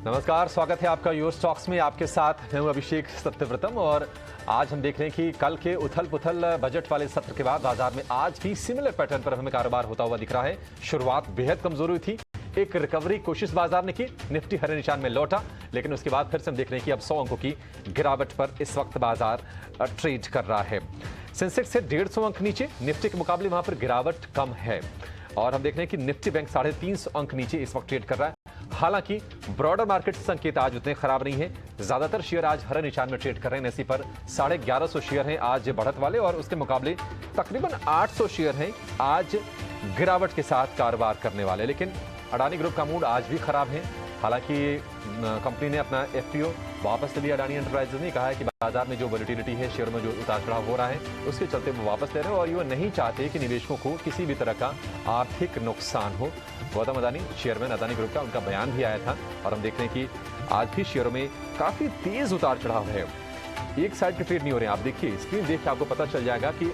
नमस्कार, स्वागत है आपका योर स्टॉक्स में। आपके साथ मैं हूं अभिषेक सत्यव्रतम और आज हम देख रहे हैं कि कल के उथल पुथल बजट वाले सत्र के बाद बाजार में आज भी सिमिलर पैटर्न पर हमें कारोबार होता हुआ दिख रहा है। शुरुआत बेहद कमजोर हुई थी, एक रिकवरी कोशिश बाजार ने की, निफ्टी हरे निशान में लौटा, लेकिन उसके बाद फिर से हम देख रहे हैं कि अब 100 अंकों की गिरावट पर इस वक्त बाजार ट्रेड कर रहा है। सेंसेक्स से 150 अंक नीचे, निफ्टी के मुकाबले वहां पर गिरावट कम है और हम देख रहे हैं कि निफ्टी बैंक 350 अंक नीचे इस वक्त ट्रेड कर रहा है। हालांकि ब्रॉडर मार्केट संकेत आज उतने खराब नहीं है, ज्यादातर शेयर आज हरे निशान में ट्रेड कर रहे हैं। एनएसई पर 1150 शेयर हैं आज बढ़त वाले और उसके मुकाबले तकरीबन 800 शेयर हैं आज गिरावट के साथ कारोबार करने वाले। लेकिन अडानी ग्रुप का मूड आज भी खराब है। हालांकि कंपनी ने अपना एफपीओ वापस ले लिया। अडानी एंटरप्राइजेज ने कहा है कि बाजार में जो वोलेटिलिटी है, शेयर में जो उतार चढ़ाव हो रहा है, उसके चलते वो वापस ले रहे हैं और ये नहीं चाहते कि निवेशकों को किसी भी तरह का आर्थिक नुकसान हो। गौतम अडानी चेयरमैन अडानी ग्रुप का उनका बयान भी आया था और हम देख रहे हैं कि आज भी शेयरों में काफी तेज उतार चढ़ाव है। एक साइड के ट्रेड नहीं हो रहे हैं। आप देखिए, स्क्रीन देख के आपको पता चल जाएगा कि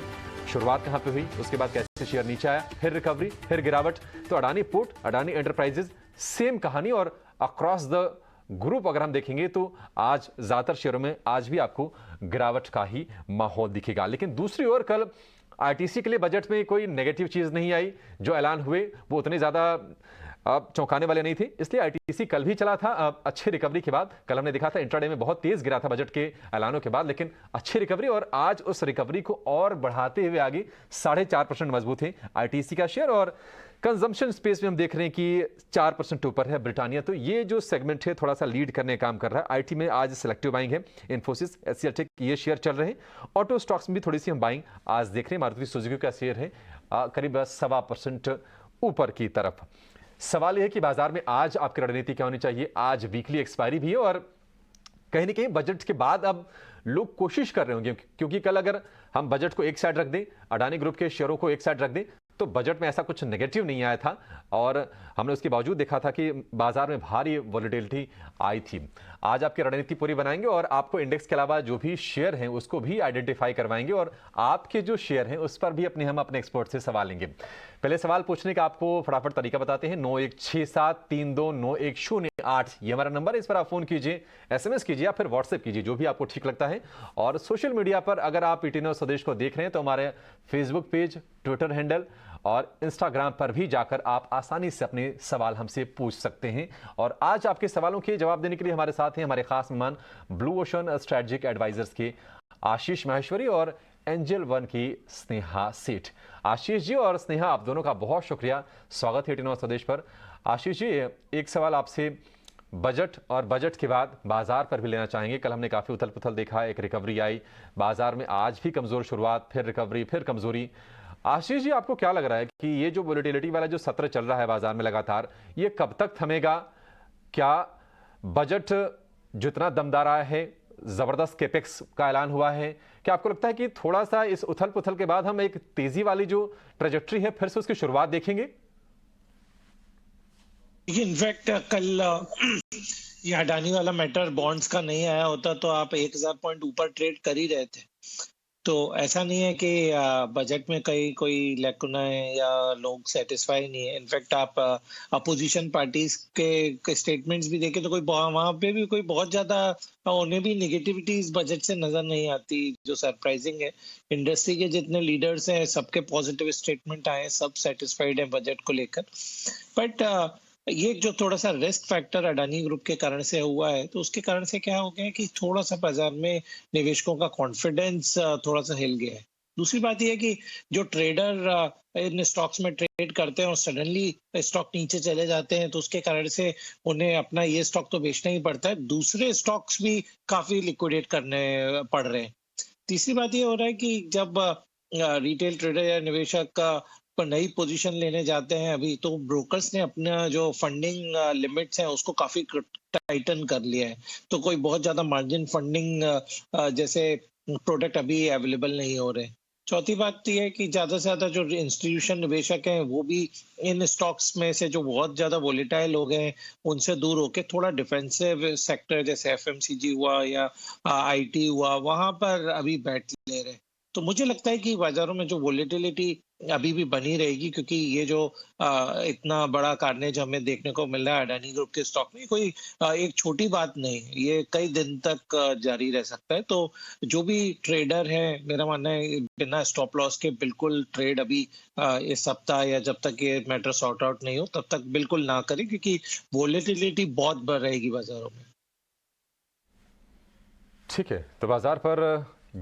शुरुआत कहां पे हुई, उसके बाद कैसे शेयर नीचे आया, फिर रिकवरी, फिर गिरावट। तो Adani port, Adani enterprises, same कहानी और अक्रॉस द ग्रुप अगर हम देखेंगे तो आज ज्यादातर शेयरों में आज भी आपको गिरावट का ही माहौल दिखेगा। लेकिन दूसरी ओर कल आईटीसी के लिए बजट में कोई नेगेटिव चीज नहीं आई। जो ऐलान हुए वो उतने ज्यादा चौंकाने वाले नहीं थे, इसलिए आईटीसी कल भी चला था अच्छी रिकवरी के बाद। कल हमने देखा था इंट्राडे में बहुत तेज गिरा था बजट के ऐलानों के बाद, लेकिन अच्छी रिकवरी और आज उस रिकवरी को और बढ़ाते हुए आगे 4.5% मजबूत है आईटीसी का शेयर। और कंजम्पशन स्पेस में हम देख रहे हैं कि 4% ऊपर है ब्रिटानिया। तो ये जो सेगमेंट है थोड़ा सा लीड करने का काम कर रहा है। आईटी में आज सिलेक्टिव बाइंग है, इन्फोसिस, एचसीएल टेक, ये शेयर चल रहे हैं। ऑटो स्टॉक्स में भी थोड़ी सी हम बाइंग आज देख रहे हैं। मारुति सुजुकी का शेयर है करीब 1.25% ऊपर की तरफ। सवाल यह है कि बाजार में आज आपकी रणनीति क्या होनी चाहिए। आज वीकली एक्सपायरी भी है और कहीं ना कहीं बजट के बाद अब लोग कोशिश कर रहे होंगे, क्योंकि कल अगर हम बजट को एक साइड रख दें, अडानी ग्रुप के शेयरों को एक साइड रख दें, तो बजट में ऐसा कुछ नेगेटिव नहीं आया था और हमने उसके बावजूद देखा था कि बाजार में भारी वोलेटिलिटी आई थी। आज आपकी रणनीति पूरी बनाएंगे और आपको इंडेक्स के अलावा जो भी शेयर हैं उसको भी आइडेंटिफाई करवाएंगे और आपके जो शेयर हैं उस पर भी हम अपने एक्सपर्ट से सवाल लेंगे। पहले सवाल पूछने का आपको फटाफट तरीका बताते हैं। 9167329108 ये हमारा नंबर है, इस पर आप फोन कीजिए, एसएमएस कीजिए या फिर व्हाट्सएप कीजिए, जो भी आपको ठीक लगता है। और सोशल मीडिया पर अगर आप ईटी न्यूज़ स्वदेश को देख रहे हैं तो हमारे फेसबुक पेज, ट्विटर हैंडल और इंस्टाग्राम पर भी जाकर आप आसानी से अपने सवाल हमसे पूछ सकते हैं। और आज आपके सवालों के जवाब देने के लिए हमारे साथ हैं हमारे खास मेहमान ब्लू ओशन स्ट्रेटेजिक एडवाइजर्स के आशीष माहेश्वरी और एंजल वन की स्नेहा सेठ। आशीष जी और स्नेहा, आप दोनों का बहुत शुक्रिया, स्वागत है ईटी न्यूज़ स्वदेश पर। आशीष जी, एक सवाल आपसे बजट और बजट के बाद बाजार पर भी लेना चाहेंगे। कल हमने काफी उथल पुथल देखा, एक रिकवरी आई बाजार में, आज भी कमजोर शुरुआत, फिर रिकवरी, फिर कमजोरी। आशीष जी, आपको क्या लग रहा है कि ये जो वोलेटिलिटी वाला जो सत्र चल रहा है बाजार में लगातार, ये कब तक थमेगा? क्या बजट जितना दमदार आया है, जबरदस्त कैपेक्स का ऐलान हुआ है, क्या आपको लगता है कि थोड़ा सा इस उथल पुथल के बाद हम एक तेजी वाली जो ट्रेजेक्ट्री है फिर से उसकी शुरुआत देखेंगे? इनफैक्ट कल ये अडानी वाला मैटर बॉन्ड्स का नहीं आया होता तो आप 1000 पॉइंट ऊपर ट्रेड कर ही रहे थे। तो ऐसा नहीं है कि बजट में कहीं कोई लैकुना है या लोग सेटिस्फाई नहीं है। इनफैक्ट आप अपोजिशन पार्टीज के स्टेटमेंट्स भी देखें तो कोई वहां पे भी कोई बहुत ज्यादा उन्हें भी नेगेटिविटी इस बजट से नजर नहीं आती, जो सरप्राइजिंग है। इंडस्ट्री के जितने लीडर्स हैं सबके पॉजिटिव स्टेटमेंट आए, सब सेटिस्फाइड है बजट को लेकर। बट ये जो थोड़ा सा रिस्क फैक्टर अडानी ग्रुप के कारण से हुआ है, तो उसके कारण से क्या हो गया कि थोड़ा सा बाजार में निवेशकों का कॉन्फिडेंस थोड़ा सा हिल गया है। दूसरी बात यह है कि जो ट्रेडर इन स्टॉक्स में ट्रेड करते हैं और सडनली स्टॉक नीचे चले जाते हैं, तो उसके कारण से उन्हें अपना ये स्टॉक तो बेचना ही पड़ता है, दूसरे स्टॉक्स भी काफी लिक्विडेट करने पड़ रहे हैं। तीसरी बात ये हो रहा है कि जब रिटेल ट्रेडर या निवेशक पर नई पोजीशन लेने जाते हैं अभी, तो ब्रोकर्स ने अपना जो फंडिंग लिमिट्स हैं उसको काफी टाइटन कर लिया है। तो कोई बहुत ज्यादा मार्जिन फंडिंग जैसे प्रोडक्ट अभी अवेलेबल नहीं हो रहे। चौथी बात यह है कि ज्यादा से ज्यादा जो इंस्टीट्यूशन निवेशक हैं वो भी इन स्टॉक्स में से जो बहुत ज्यादा वोलेटाइल हो गए हैं उनसे दूर होके थोड़ा डिफेंसिव सेक्टर जैसे एफएमसीजी हुआ या आईटी हुआ, वहां पर अभी बैठ ले रहे हैं। तो मुझे लगता है कि बाजारों में जो वोलेटिलिटी अभी भी बनी रहेगी, क्योंकि ये जो इतना बड़ा कार्नेज हमें देखने को मिल रहा है अडानी ग्रुप के स्टॉक में, कोई एक छोटी बात नहीं है। ये कई दिन तक जारी रह सकता है। तो जो भी ट्रेडर है, मेरा मानना है बिना स्टॉप लॉस के बिल्कुल ट्रेड अभी इस सप्ताह या जब तक ये मैटर सॉर्ट आउट नहीं हो तब तक बिल्कुल ना करें, क्योंकि वोलेटिलिटी बहुत बढ़ रहेगी बाजारों में। ठीक है, तो बाजार पर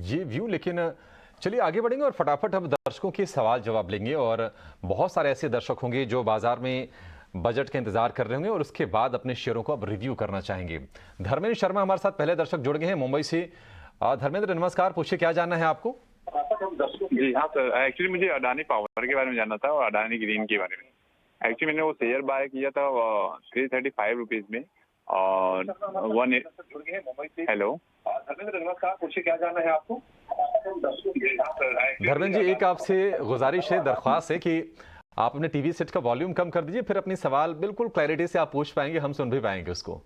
ये व्यू, लेकिन चलिए आगे बढ़ेंगे और फटाफट हम दर्शकों के सवाल जवाब लेंगे। और बहुत सारे ऐसे दर्शक होंगे जो बाजार में बजट का इंतजार कर रहे होंगे और उसके बाद अपने शेयरों को अब रिव्यू करना चाहेंगे। धर्मेंद्र शर्मा हमारे साथ पहले दर्शक जुड़ गए हैं मुंबई से। धर्मेंद्र नमस्कार, पूछिए क्या जानना है आपको? जी हाँ सर, एक्चुअली मुझे अडानी पावर के बारे में जानना था और अडानी ग्रीन के बारे में। एक्चुअली मैंने वो शेयर बाय किया था 335 रुपीज में और हेलो धर्मेंद्र नमस्कार, पूछिए क्या जानना है आपको? धर्मेंद्र जी, एक आपसे गुजारिश है, दरख्वास्त है कि आप अपने टीवी सेट का वॉल्यूम कम कर दीजिए, फिर अपनी सवाल बिल्कुल क्लैरिटी से आप पूछ पाएंगे, हम सुन भी पाएंगे उसको।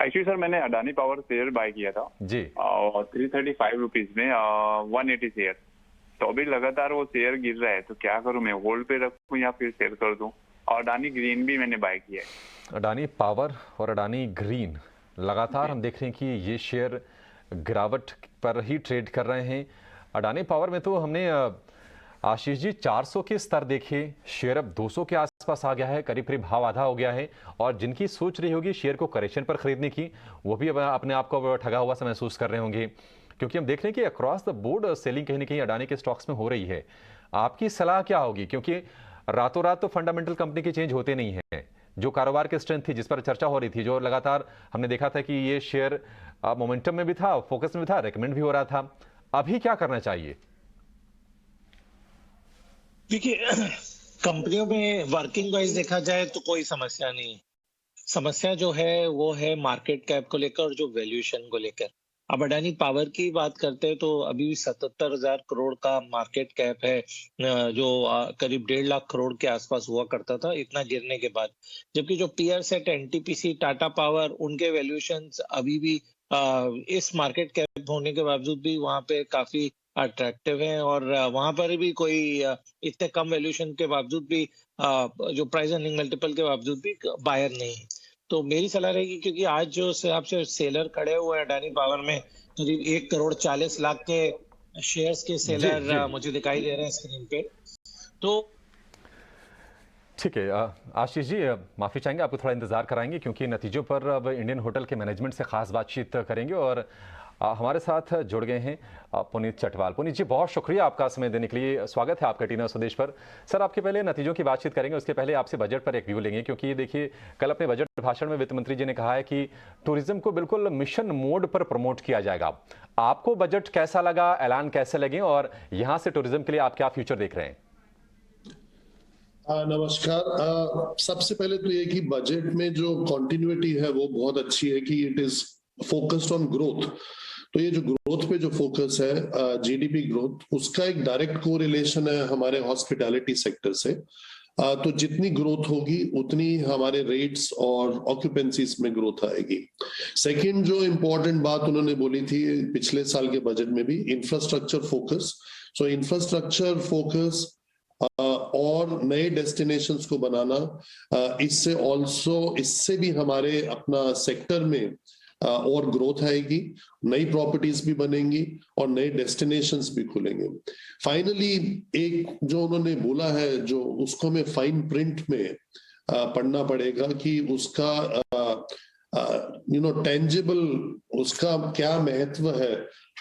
एक्चुअली सर मैंने अडानी पावर शेयर बाय किया था जी और 335 रुपीज में 180 शेयर। तो अभी लगातार वो शेयर गिर रहा है, तो क्या करूं मैं, होल्ड पे रखूं या फिर शेयर कर दूं? और अडानी ग्रीन भी मैंने बाय किया है। अडानी पावर और अडानी ग्रीन लगातार हम देख रहे हैं कि ये शेयर गिरावट पर ही ट्रेड कर रहे हैं। अडानी पावर में तो हमने आशीष जी 400 के स्तर देखे, शेयर अब 200 के आसपास आ गया है, करीब करीब भाव आधा हो गया है। और जिनकी सोच रही होगी शेयर को करेक्शन पर खरीदने की, वो भी अब अपने आप को ठगा हुआ सा महसूस कर रहे होंगे, क्योंकि हम देख रहे हैं कि अक्रॉस द बोर्ड सेलिंग कहीं ना कहीं अडानी के स्टॉक्स में हो रही है। आपकी सलाह क्या होगी, क्योंकि रातों रात तो फंडामेंटल कंपनी के चेंज होते नहीं हैं। जो कारोबार की स्ट्रेंथ थी, जिस पर चर्चा हो रही थी, जो लगातार हमने देखा था कि ये शेयर मोमेंटम में भी था, फोकस में भी था, रेकमेंड भी हो रहा था, अभी क्या करना चाहिए? देखिए, कंपनियों में वर्किंग वाइज देखा जाए तो कोई समस्या नहीं है। समस्या जो है वो है मार्केट कैप को लेकर और जो वैल्यूएशन को लेकर। अब अडानी पावर की बात करते हैं तो अभी भी 77,000 करोड़ का मार्केट कैप है, जो करीब 1.5 लाख करोड़ के आसपास हुआ करता था इतना गिरने के बाद। जबकि जो peer set NTPC, Tata power, उनके वैल्यूएशंस अभी भी इस मार्केट कैप होने के बावजूद भी वहां पे काफी अट्रैक्टिव है। और वहां पर भी कोई इतने कम वैल्यूएशन के बावजूद भी जो प्राइस अर्निंग मल्टीपल के बावजूद भी बायर नहीं है। तो मेरी सलाह रहेगी, क्योंकि आज जो हिसाब से सेलर खड़े हुए हैं अडानी पावर में, करीब 1,40,00,000 के शेयर्स के सेलर मुझे दिखाई दे रहे हैं स्क्रीन पे। तो ठीक है आशीष जी, माफ़ी चाहेंगे, आपको थोड़ा इंतज़ार कराएंगे क्योंकि नतीजों पर अब इंडियन होटल के मैनेजमेंट से खास बातचीत करेंगे। और हमारे साथ जुड़ गए हैं पुनीत चटवाल। पुनीत जी, बहुत शुक्रिया आपका समय देने के लिए, स्वागत है आपका टीना स्वदेश पर। सर, आपके पहले नतीजों की बातचीत करेंगे, उसके पहले आपसे बजट पर एक व्यू लेंगे, क्योंकि देखिए कल अपने बजट भाषण में वित्त मंत्री जी ने कहा है कि टूरिज्म को बिल्कुल मिशन मोड पर प्रमोट किया जाएगा। आपको बजट कैसा लगा, ऐलान कैसे लगे, और यहाँ से टूरिज्म के लिए आप क्या फ्यूचर देख रहे हैं? नमस्कार। सबसे पहले तो ये कि बजट में जो कॉन्टिन्यूटी है वो बहुत अच्छी है कि it is focused on growth. तो ये जो ग्रोथ पे जो फोकस है, जीडीपी ग्रोथ, उसका एक डायरेक्ट कोरिलेशन है हमारे हॉस्पिटैलिटी सेक्टर से। तो जितनी ग्रोथ होगी उतनी हमारे रेट्स और ऑक्यूपेंसीज में ग्रोथ आएगी। सेकंड जो इम्पोर्टेंट बात उन्होंने बोली थी पिछले साल के बजट में भी, इंफ्रास्ट्रक्चर फोकस। सो इंफ्रास्ट्रक्चर फोकस और नए डेस्टिनेशंस को बनाना, इससे भी हमारे अपना सेक्टर में और ग्रोथ आएगी, नई प्रॉपर्टीज भी बनेंगी और नए डेस्टिनेशंस भी खुलेंगे। फाइनली एक जो उन्होंने बोला है, जो उसको हमें फाइन प्रिंट में पढ़ना पड़ेगा कि उसका टेंजिबल उसका क्या महत्व है,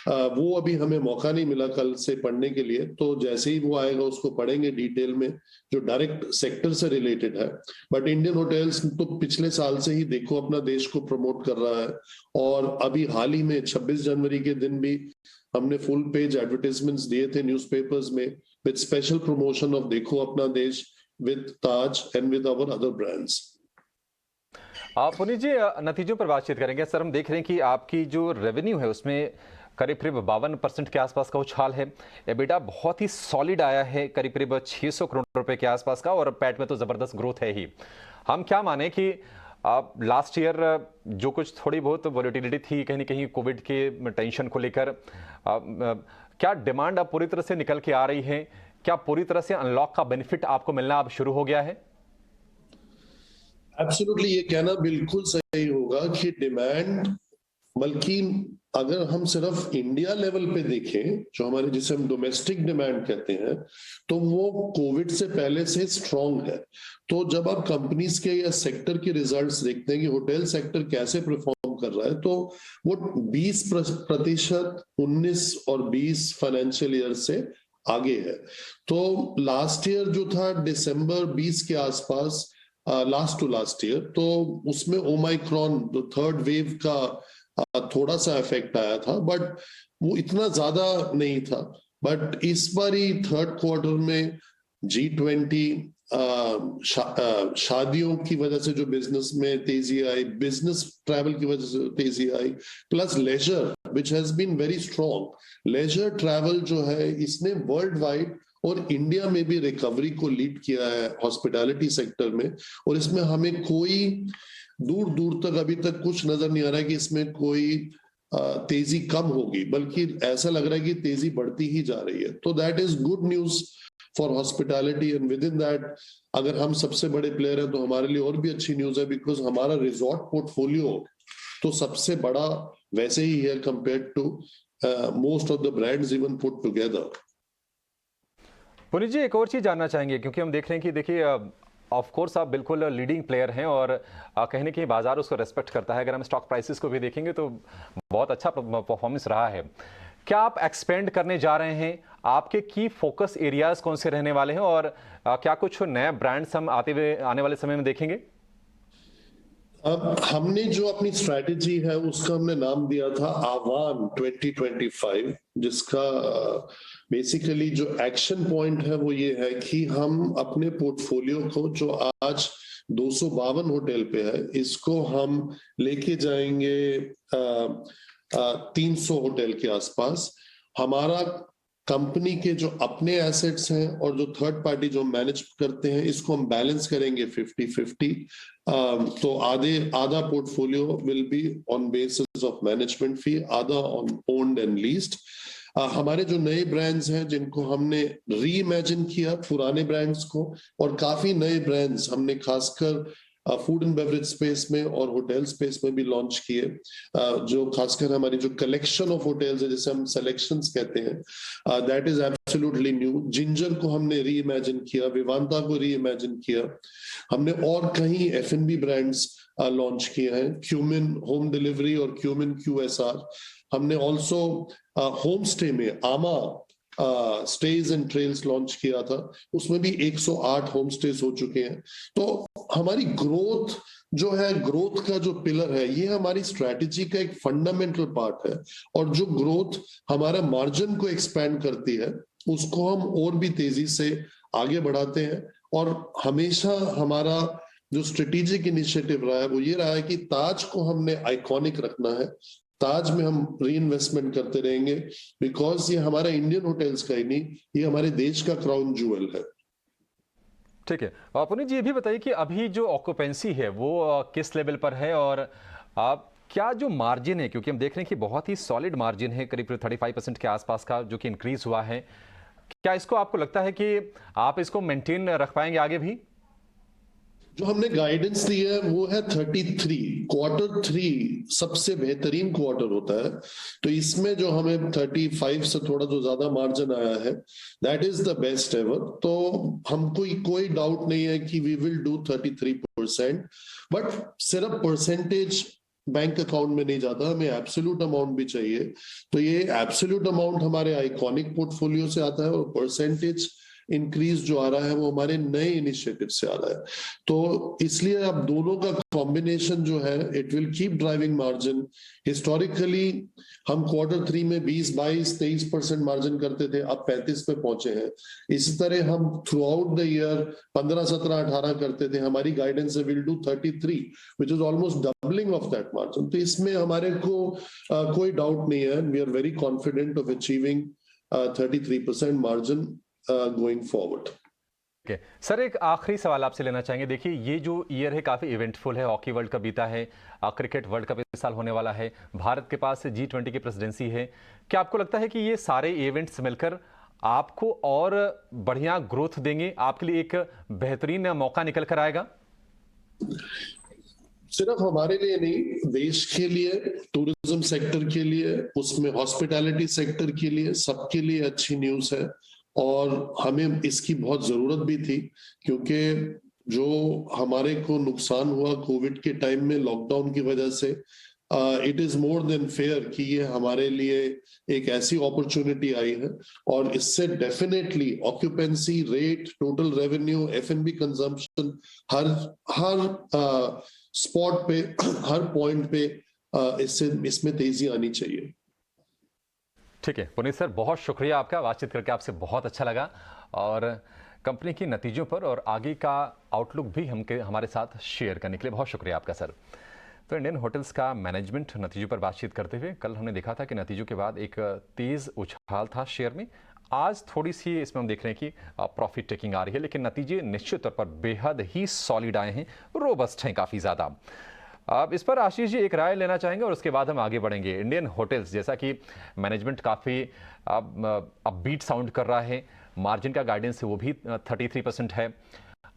वो अभी हमें मौका नहीं मिला कल से पढ़ने के लिए। तो जैसे ही वो आएगा उसको पढ़ेंगे डिटेल में, जो डायरेक्ट सेक्टर से रिलेटेड है। बट इंडियन होटल्स तो पिछले साल से ही देखो अपना देश को प्रमोट कर रहा है, और अभी हाल ही में 26 जनवरी के दिन भी हमने फुल पेज एडवर्टाइजमेंट्स दिए थे न्यूज़पेपर्स में विद स्पेशल प्रमोशन ऑफ देखो अपना देश with Taj and with our other brands. Puneet ji, नतीजों पर बातचीत करेंगे। सर, हम देख रहे हैं कि आपकी जो रेवेन्यू है उसमें करीब करीब 52% के आसपास का उछाल है। एबिटा बहुत ही सॉलिड आया है, करीब करीब 600 करोड़ रुपए के आसपास का, और पैट में तो जबरदस्त ग्रोथ है ही। हम क्या माने कि लास्ट ईयर जो कुछ थोड़ी बहुत वॉलेटिलिटी थी कहीं ना कहीं कोविड के टेंशन को लेकर, क्या डिमांड अब पूरी तरह से निकल के आ रही है? क्या पूरी तरह से अनलॉक का बेनिफिट आपको मिलना अब शुरू हो गया है? एब्सोल्युटली, ये कहना बिल्कुल सही होगा कि डिमांड, बल्कि अगर हम सिर्फ इंडिया लेवल पे देखें, जो हमारे जिसे हम डोमेस्टिक डिमांड कहते हैं, तो वो कोविड से पहले से स्ट्रांग है। तो जब आप कंपनीज के या सेक्टर के रिजल्ट्स देखते हैं कि होटल सेक्टर कैसे परफॉर्म कर रहा है, तो वो 20% 19 और 20 फाइनेंशियल ईयर से आगे है। तो लास्ट ईयर जो था दिसंबर 20 के आसपास, लास्ट टू लास्ट ईयर, तो उसमें ओमाइक्रॉन थर्ड वेव का थोड़ा सा इफेक्ट आया था, बट वो इतना ज्यादा नहीं था। बट इस बार ही थर्ड क्वार्टर में G20 शादियों की वजह से जो बिजनेस में तेजी आई, बिजनेस ट्रैवल की वजह से तेजी आई, plus leisure which has been very strong. Leisure travel जो है, इसने वर्ल्ड वाइड और इंडिया में भी रिकवरी को लीड किया है हॉस्पिटैलिटी सेक्टर में। और इसमें हमें कोई दूर दूर तक अभी तक कुछ नजर नहीं आ रहा है कि इसमें कोई तेजी कम होगी, बल्कि ऐसा लग रहा है कि तेजी बढ़ती ही जा रही है। तो that is good news for hospitality, and with in that अगर हम सबसे बड़े प्लेयर हैं तो हमारे लिए और भी अच्छी न्यूज है, बिकॉज हमारा रिजॉर्ट पोर्टफोलियो तो सबसे बड़ा वैसे ही है compared to most of the brands even put together. Puneet ji, एक और चीज़ जानना चाहेंगे, क्योंकि हम देख रहे हैं कि देखिए ऑफ कोर्स आप बिल्कुल लीडिंग प्लेयर हैं और कहीं ना कहीं बाजार उसको रेस्पेक्ट करता है। अगर हम स्टॉक प्राइसेस को भी देखेंगे तो बहुत अच्छा परफॉर्मेंस रहा है। क्या आप एक्सपेंड करने जा रहे हैं? आपके की फोकस एरियाज कौन से रहने वाले हैं और क्या कुछ नए ब्रांड्स हम आने वाले समय में देखेंगे? अब हमने जो अपनी स्ट्रैटेजी है उसका हमने नाम दिया था आह्वान 2025, जिसका बेसिकली जो एक्शन पॉइंट है वो ये है कि हम अपने पोर्टफोलियो को, जो आज 252 होटल पे है, इसको हम लेके जाएंगे 300 होटल के आसपास। हमारा कंपनी के जो अपने एसेट्स हैं और जो थर्ड पार्टी जो मैनेज करते हैं, इसको हम बैलेंस करेंगे 50-50। तो आधा portfolio will be on basis of management fee, आधा ऑन ओन्ड एंड लीज्ड। हमारे जो नए ब्रांड्स हैं जिनको हमने री इमेजिन किया, पुराने ब्रांड्स को, और काफी नए ब्रांड्स हमने खासकर फूड एंड बेवरेज स्पेस में और होटल स्पेस में भी लॉन्च किए, जो खासकर हमारी जो कलेक्शन ऑफ होटल्स है, जिसे हम सिलेक्शंस कहते हैं, that is absolutely new. Ginger को हमने री इमेजिन किया, विवांता को री इमेजिन किया हमने, और कहीं F&B ब्रांड्स लॉन्च किए हैं, क्यूमिन होम डिलीवरी और क्यूमिन QSR। हमने ऑल्सो होम स्टे में आमा स्टेज एंड ट्रेल्स लॉन्च किया था, उसमें भी 108 होम स्टेज हो चुके हैं। तो हमारी ग्रोथ जो है, ग्रोथ का जो पिलर है, ये हमारी स्ट्रैटेजी का एक फंडामेंटल पार्ट है। और जो ग्रोथ हमारा मार्जिन को एक्सपैंड करती है, उसको हम और भी तेजी से आगे बढ़ाते हैं। और हमेशा हमारा जो स्ट्रेटेजिक इनिशिएटिव रहा है वो ये रहा है कि ताज को हमने आइकॉनिक रखना है, ताज में हम री इन्वेस्टमेंट करते रहेंगे, बिकॉज ये हमारा इंडियन होटल्स का ही नहीं, ये हमारे देश का क्राउन ज्वेल है। ठीक है, पुनीत जी ये भी बताइए कि अभी जो ऑक्यूपेंसी है वो किस लेवल पर है, और क्या जो मार्जिन है, क्योंकि हम देख रहे हैं कि बहुत ही सॉलिड मार्जिन है, करीब 35% के आसपास का जो कि इंक्रीज हुआ है, क्या इसको आपको लगता है कि आप इसको मेंटेन रख पाएंगे आगे भी? जो हमने गाइडेंस दी है वो है 33। Q3 सबसे बेहतरीन क्वार्टर होता है, तो इसमें जो हमें 35 से थोड़ा जो ज्यादा मार्जिन आया है, that is the best ever. तो हमको कोई डाउट नहीं है कि वी विल डू 33%, बट सिर्फ परसेंटेज बैंक अकाउंट में नहीं जाता, हमें एब्सोल्यूट अमाउंट भी चाहिए। तो ये एब्सोल्यूट अमाउंट हमारे आइकॉनिक पोर्टफोलियो से आता है, और परसेंटेज इंक्रीज जो आ रहा है वो हमारे नए इनिशिएटिव से आ रहा है। तो इसलिए अब दोनों का कॉम्बिनेशन जो है, it will keep driving margin. Historically हम Q3 में 20-22-23% मार्जिन करते थे, अब 35 पे पहुंचे हैं। इसी तरह हम थ्रू आउट द ईयर 15-17-18 करते थे। हमारी गाइडेंस है will do 33, which is almost doubling of that margin. तो इसमें हमारे को कोई डाउट नहीं है, we are very confident of achieving 33% margin going forward. है सर, एक आखिरी सवाल आपसे लेना चाहेंगे। देखिए, ये जो ईयर है काफ़ी इवेंटफुल है। हॉकी वर्ल्ड कप बीता है, क्रिकेट वर्ल्ड कप इस साल होने वाला है, भारत के पास G20 की प्रेसिडेंसी है। क्या आपको लगता है कि ये सारे इवेंट्स मिलकर आपको और बढ़िया ग्रोथ देंगे, आपके लिए एक बेहतरीन मौका निकल कर आएगा? सिर्फ हमारे लिए नहीं, देश के लिए, टूरिज्म सेक्टर के लिए, उसमें हॉस्पिटैलिटी सेक्टर के लिए, सबके लिए अच्छी न्यूज़ है। और हमें इसकी बहुत जरूरत भी थी, क्योंकि जो हमारे को नुकसान हुआ कोविड के टाइम में लॉकडाउन की वजह से, it is more than fair कि ये हमारे लिए एक ऐसी अपॉर्चुनिटी आई है। और इससे definitely occupancy rate, total revenue, F&B consumption, हर हर स्पॉट पे, हर पॉइंट पे इसमें तेजी आनी चाहिए। ठीक है पुनीत सर, बहुत शुक्रिया आपका, बातचीत करके आपसे बहुत अच्छा लगा और कंपनी के नतीजों पर और आगे का आउटलुक भी हमारे साथ शेयर करने के लिए बहुत शुक्रिया आपका सर। तो इंडियन होटल्स का मैनेजमेंट नतीजों पर बातचीत करते हुए कल हमने देखा था कि नतीजों के बाद एक तेज़ उछाल था शेयर में। आज थोड़ी सी इसमें हम देख रहे हैं कि प्रॉफिट टेकिंग आ रही है, लेकिन नतीजे निश्चित तौर पर बेहद ही सॉलिड आए हैं, रोबस्ट हैं काफ़ी ज़्यादा। अब इस पर आशीष जी एक राय लेना चाहेंगे और उसके बाद हम आगे बढ़ेंगे। इंडियन होटल्स, जैसा कि मैनेजमेंट काफ़ी अपबीट साउंड कर रहा है, मार्जिन का गाइडेंस है वो भी 33% है।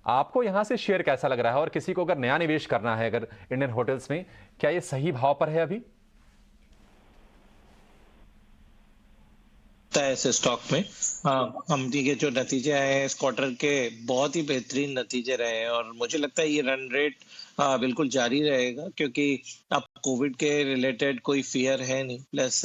आपको यहाँ से शेयर कैसा लग रहा है, और किसी को अगर नया निवेश करना है अगर इंडियन होटल्स में, क्या ये सही भाव पर है अभी? ऐसे स्टॉक में कंपनी के जो नतीजे आए हैं इस क्वार्टर के, बहुत ही बेहतरीन नतीजे रहे हैं और मुझे लगता है ये रन रेट बिल्कुल जारी रहेगा, क्योंकि अब कोविड के रिलेटेड कोई फियर है नहीं। प्लस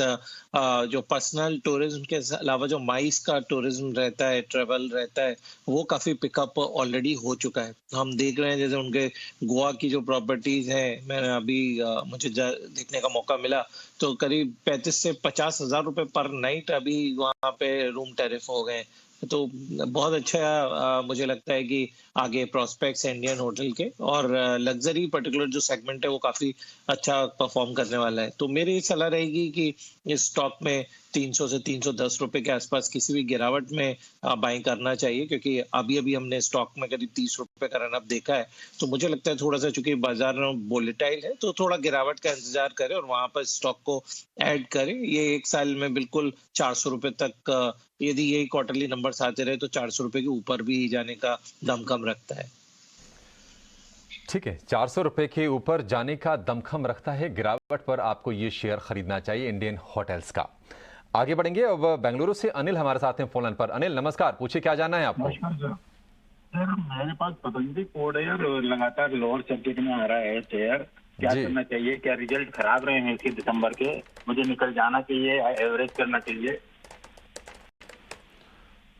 जो पर्सनल टूरिज्म के अलावा जो माइस का टूरिज्म रहता है, ट्रेवल रहता है, वो काफी पिकअप ऑलरेडी हो चुका है। हम देख रहे हैं जैसे उनके गोवा की जो प्रॉपर्टीज हैं, मैंने अभी मुझे देखने का मौका मिला, तो करीब 35 से 50 हजार रुपए पर नाइट अभी वहाँ पे रूम टैरिफ हो गए। तो बहुत अच्छा मुझे लगता है कि आगे प्रोस्पेक्ट्स इंडियन होटल के, और लग्जरी पर्टिकुलर जो सेगमेंट है वो काफी अच्छा परफॉर्म करने वाला है। तो मेरी सलाह रहेगी कि इस स्टॉक में 300 से 310 रुपए के आसपास किसी भी गिरावट में बाइंग करना चाहिए, क्योंकि अभी अभी हमने स्टॉक में करीब 30 रुपए का रन अप देखा है। तो मुझे लगता है थोड़ा सा, चूंकि बाजार में वोलेटाइल है, तो थोड़ा गिरावट का इंतजार करें और वहां पर स्टॉक को ऐड करें। ये एक साल में बिल्कुल 400 रुपए तक, यदि यही क्वार्टरली नंबर्स आते रहे तो 400 रुपए के ऊपर भी जाने का दमखम रखता है। ठीक है, 400 रुपए के ऊपर जाने का दमखम रखता है। गिरावट पर आपको ये शेयर खरीदना चाहिए इंडियन होटल्स का। आगे बढ़ेंगे। अब बेंगलुरु से अनिल हमारे साथ हैं फोन लाइन पर। अनिल नमस्कार, पूछिए क्या जानना है आपको? सर मेरे पास पतंजलि कोड है और लगातार लोअर सर्किट में आ रहा है शेयर, क्या करना चाहिए? क्या रिजल्ट खराब रहे हैं इसके दिसंबर के, मुझे निकल जाना चाहिए, एवरेज करना चाहिए?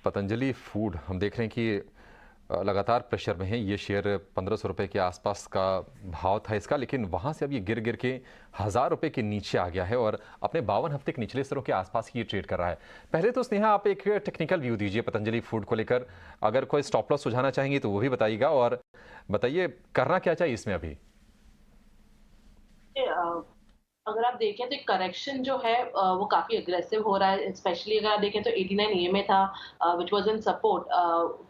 पतंजलि फूड हम देख रहे हैं कि लगातार प्रेशर में है। ये शेयर 1500 रुपये के आसपास का भाव था इसका, लेकिन वहाँ से अब ये गिर गिर के 1000 रुपये के नीचे आ गया है और अपने 52 हफ्ते के निचले स्तरों के आसपास ही ये ट्रेड कर रहा है। पहले तो स्नेहा आप एक टेक्निकल व्यू दीजिए पतंजलि फूड को लेकर, अगर कोई स्टॉप लॉस सुझाना चाहेंगे तो वो भी बताइएगा, और बताइए करना क्या चाहिए इसमें अभी। अगर आप देखें तो एक करेक्शन जो है वो काफी अग्रेसिव हो रहा है। स्पेशली अगर आप देखें तो 89 EMA था व्हिच वाज इन सपोर्ट,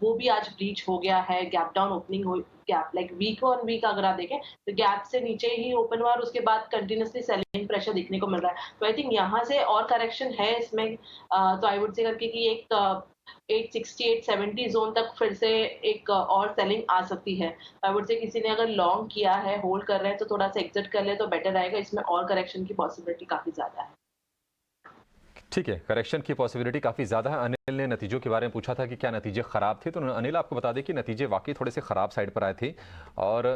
वो भी आज ब्रीच हो गया है। गैप डाउन ओपनिंग हो, gap like week on week अगर आप देखें तो गैप से नीचे ही ओपन हुआ और उसके बाद कंटिन्यूसली सेलिंग प्रेशर देखने को मिल रहा है। तो आई थिंक यहाँ से और करेक्शन है इसमें, तो आई वुड से करके कि एक 860 870 जोन तक फिर से एक और सेलिंग आ सकती है। आई वुड से किसी ने अगर लॉन्ग किया है, होल्ड कर रहे हैं, तो थोड़ा सा एग्जिट कर ले तो बेटर रहेगा। इसमें और करेक्शन की पॉसिबिलिटी काफी ज्यादा है। ठीक है, करेक्शन की पॉसिबिलिटी काफ़ी ज़्यादा है। अनिल ने नतीजों के बारे में पूछा था कि क्या नतीजे ख़राब थे, तो अनिल आपको बता दें कि नतीजे वाकई थोड़े से ख़राब साइड पर आए थे। और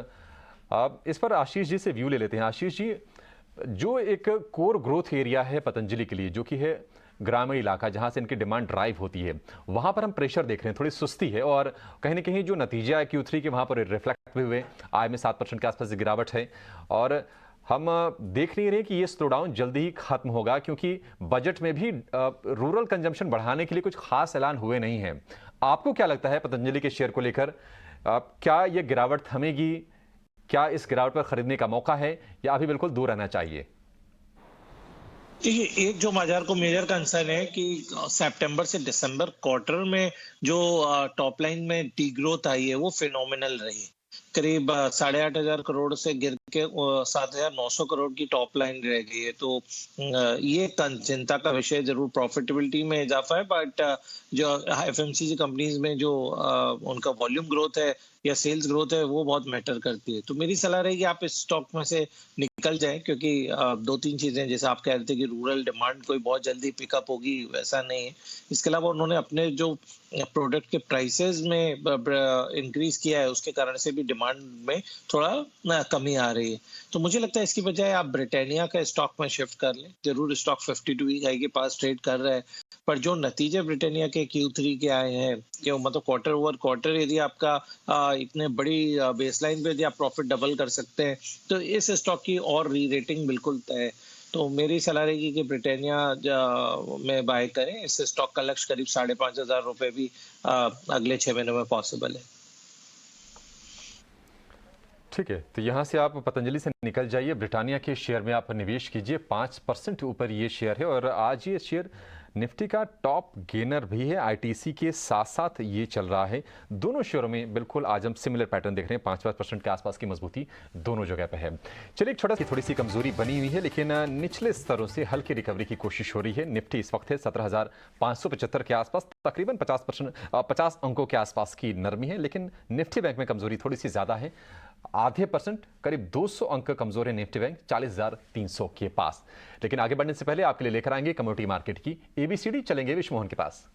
अब इस पर आशीष जी से व्यू ले लेते हैं। आशीष जी, जो एक कोर ग्रोथ एरिया है पतंजलि के लिए, जो कि है ग्रामीण इलाका जहां से इनकी डिमांड ड्राइव होती है, वहां पर हम प्रेशर देख रहे हैं, थोड़ी सुस्ती है, और कहीं ना कहीं जो नतीजे आए Q3 के वहां पर रिफ्लेक्ट भी हुए। आय में 7% के आसपास गिरावट है और हम देख नहीं रहे कि ये स्लो डाउन जल्दी ही खत्म होगा, क्योंकि बजट में भी रूरल कंजम्पशन बढ़ाने के लिए कुछ खास ऐलान हुए नहीं हैं। आपको क्या लगता है पतंजलि के शेयर को लेकर, क्या ये गिरावट थमेगी? क्या इस गिरावट पर खरीदने का मौका है या अभी बिल्कुल दूर रहना चाहिए? देखिए, एक जो बाजार को मेजर कंसर्न है कि सितंबर से दिसंबर क्वार्टर में जो टॉप लाइन में डी ग्रोथ आई है वो फिनोमिनल रही। करीब 8,500 करोड़ से गिर के 7,900 करोड़ की टॉप लाइन रह गई है। तो ये चिंता का विषय जरूर। प्रॉफिटेबिलिटी में इजाफा है, बट जो एफएमसीजी कंपनीज में जो उनका वॉल्यूम ग्रोथ है या सेल्स ग्रोथ है वो बहुत मैटर करती है। तो मेरी सलाह रहेगी आप इस स्टॉक में से निकल जाए, क्योंकि दो तीन चीजें, जैसे आप कह रहे थे कि रूरल डिमांड कोई बहुत जल्दी पिकअप होगी, वैसा नहीं है। इसके अलावा उन्होंने अपने जो प्रोडक्ट के प्राइसेस में इंक्रीज किया है उसके कारण से भी डिमांड में थोड़ा कमी आ रही है। तो मुझे लगता है इसकी बजाय आप ब्रिटानिया का स्टॉक में शिफ्ट कर लें। जरूर स्टॉक 52 वीक हाई के पास ट्रेड कर रहा है, पर जो नतीजे ब्रिटानिया के Q3 के आए हैं, कि मतलब क्वार्टर ओवर क्वार्टर यदि आपका इतने बड़ी बेसलाइन पे यदि आप प्रॉफिट डबल कर सकते हैं तो इस स्टॉक की और री रेटिंग बिल्कुल तय है। तो मेरी सलाह रहेगी कि ब्रिटानिया में बाय करें। इस स्टॉक का लक्ष्य करीब 5,500 रुपए भी अगले 6 महीनों में पॉसिबल है। ठीक है, तो यहाँ से आप पतंजलि से निकल जाइए, ब्रिटानिया के शेयर में आप निवेश कीजिए। 5% ऊपर ये शेयर है और आज ये शेयर निफ्टी का टॉप गेनर भी है। आईटीसी के साथ साथ ये चल रहा है। दोनों शेयरों में बिल्कुल आज हम सिमिलर पैटर्न देख रहे हैं। 5% के आसपास की मजबूती दोनों जगह पे है। चलिए, एक छोटा सी थोड़ी सी कमजोरी बनी हुई है, लेकिन निचले स्तरों से हल्की रिकवरी की कोशिश हो रही है। निफ्टी इस वक्त है 17,575 के आसपास, तकरीबन 50 अंकों के आसपास की नरमी है। लेकिन निफ्टी बैंक में कमजोरी थोड़ी सी ज्यादा है, आधे % करीब 200 अंक कमजोर है निफ्टी बैंक 40,300 के पास। लेकिन आगे बढ़ने से पहले आपके लिए लेकर आएंगे कमोडिटी मार्केट की एबीसीडी। चलेंगे विश्व मोहन के पास।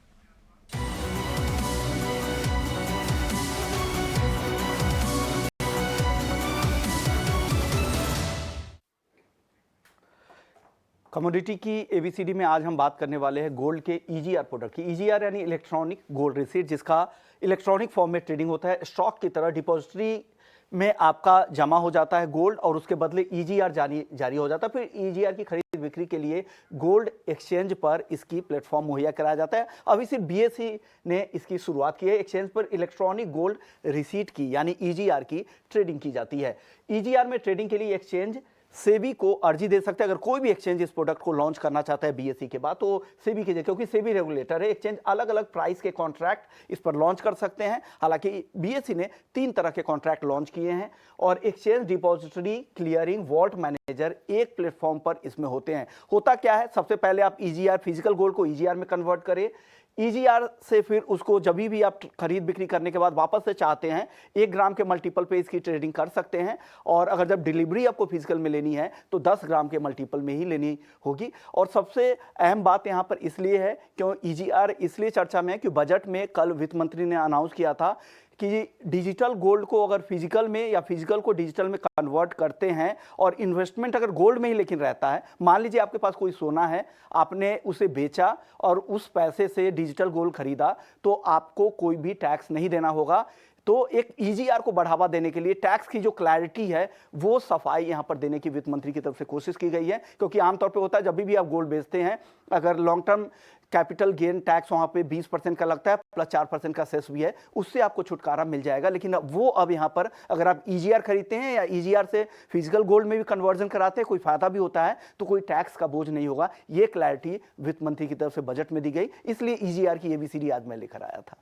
कमोडिटी की एबीसीडी में आज हम बात करने वाले हैं गोल्ड के ईजीआर प्रोडक्ट की। ईजीआर यानी इलेक्ट्रॉनिक गोल्ड रिसीट, जिसका इलेक्ट्रॉनिक फॉर्म में ट्रेडिंग होता है। स्टॉक की तरह डिपॉजिटरी में आपका जमा हो जाता है गोल्ड और उसके बदले ईजीआर जारी हो जाता है। फिर ईजीआर की खरीद बिक्री के लिए गोल्ड एक्सचेंज पर इसकी प्लेटफॉर्म मुहैया कराया जाता है। अभी सिर्फ बीएसई ने इसकी शुरुआत की है। एक्सचेंज पर इलेक्ट्रॉनिक गोल्ड रिसीट की यानी ईजीआर की ट्रेडिंग की जाती है। ईजीआर में ट्रेडिंग के लिए एक्सचेंज सेबी को अर्जी दे सकते हैं। अगर कोई भी एक्सचेंज इस प्रोडक्ट को लॉन्च करना चाहता है बीएसई के बाद, तो सेबी कीजिए, क्योंकि सेबी रेगुलेटर है। एक्सचेंज अलग अलग प्राइस के कॉन्ट्रैक्ट इस पर लॉन्च कर सकते हैं। हालांकि बीएसई ने 3 तरह के कॉन्ट्रैक्ट लॉन्च किए हैं और exchange, depository, clearing, vault manager एक प्लेटफॉर्म पर इसमें होते हैं। होता क्या है, सबसे पहले आप ईजीआर, फिजिकल गोल्ड को ईजीआर में कन्वर्ट करें। ईजीआर से फिर उसको जब भी आप खरीद बिक्री करने के बाद वापस से चाहते हैं 1 ग्राम के मल्टीपल पे इसकी ट्रेडिंग कर सकते हैं। और अगर जब डिलीवरी आपको फिजिकल में लेनी है तो 10 ग्राम के मल्टीपल में ही लेनी होगी। और सबसे अहम बात यहाँ पर इसलिए है क्यों ईजीआर इसलिए चर्चा में है कि बजट में कल वित्त मंत्री ने अनाउंस किया था कि डिजिटल गोल्ड को अगर फिजिकल में या फिजिकल को डिजिटल में कन्वर्ट करते हैं और इन्वेस्टमेंट अगर गोल्ड में ही लेकिन रहता है, मान लीजिए आपके पास कोई सोना है, आपने उसे बेचा और उस पैसे से डिजिटल गोल्ड खरीदा, तो आपको कोई भी टैक्स नहीं देना होगा। तो एक ईजीआर को बढ़ावा देने के लिए टैक्स की जो क्लैरिटी है वो सफाई यहां पर देने की वित्त मंत्री की तरफ से कोशिश की गई है। क्योंकि आमतौर पे होता है जब भी आप गोल्ड बेचते हैं, अगर long term capital gain tax वहां पे 20% का लगता है प्लस 4% का सेस भी है, उससे आपको छुटकारा मिल जाएगा। लेकिन वो अब यहां पर अगर आप ईजीआर खरीदते हैं या ईजीआर से फिजिकल गोल्ड में भी कन्वर्जन कराते हैं, कोई फायदा भी होता है तो कोई टैक्स का बोझ नहीं होगा। ये क्लैरिटी वित्त मंत्री की तरफ से बजट में दी गई, इसलिए ईजीआर की एबीसीडी आज मैं लेकर आया था।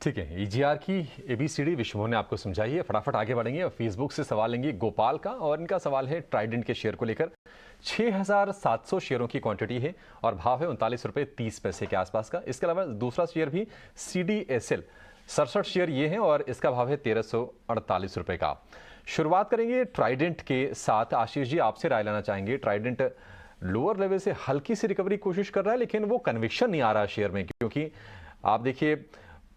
ठीक है, ईजीआर की एबीसीडी विश्व ने आपको समझाई है। फटाफट आगे बढ़ेंगे और फेसबुक से सवाल लेंगे गोपाल का, और इनका सवाल है ट्राइडेंट के शेयर को लेकर। 6,700 शेयरों की क्वांटिटी है और भाव है 39 रुपये 30 पैसे के आसपास का। इसके अलावा दूसरा शेयर भी CDSL 67 शेयर ये हैं और इसका भाव है 1348 रुपये का। शुरुआत करेंगे ट्राइडेंट के साथ। आशीष जी, आपसे राय लेना चाहेंगे। ट्राइडेंट लोअर लेवल से हल्की सी रिकवरी की कोशिश कर रहा है, लेकिन वो कन्विक्शन नहीं आ रहा शेयर में, क्योंकि आप देखिए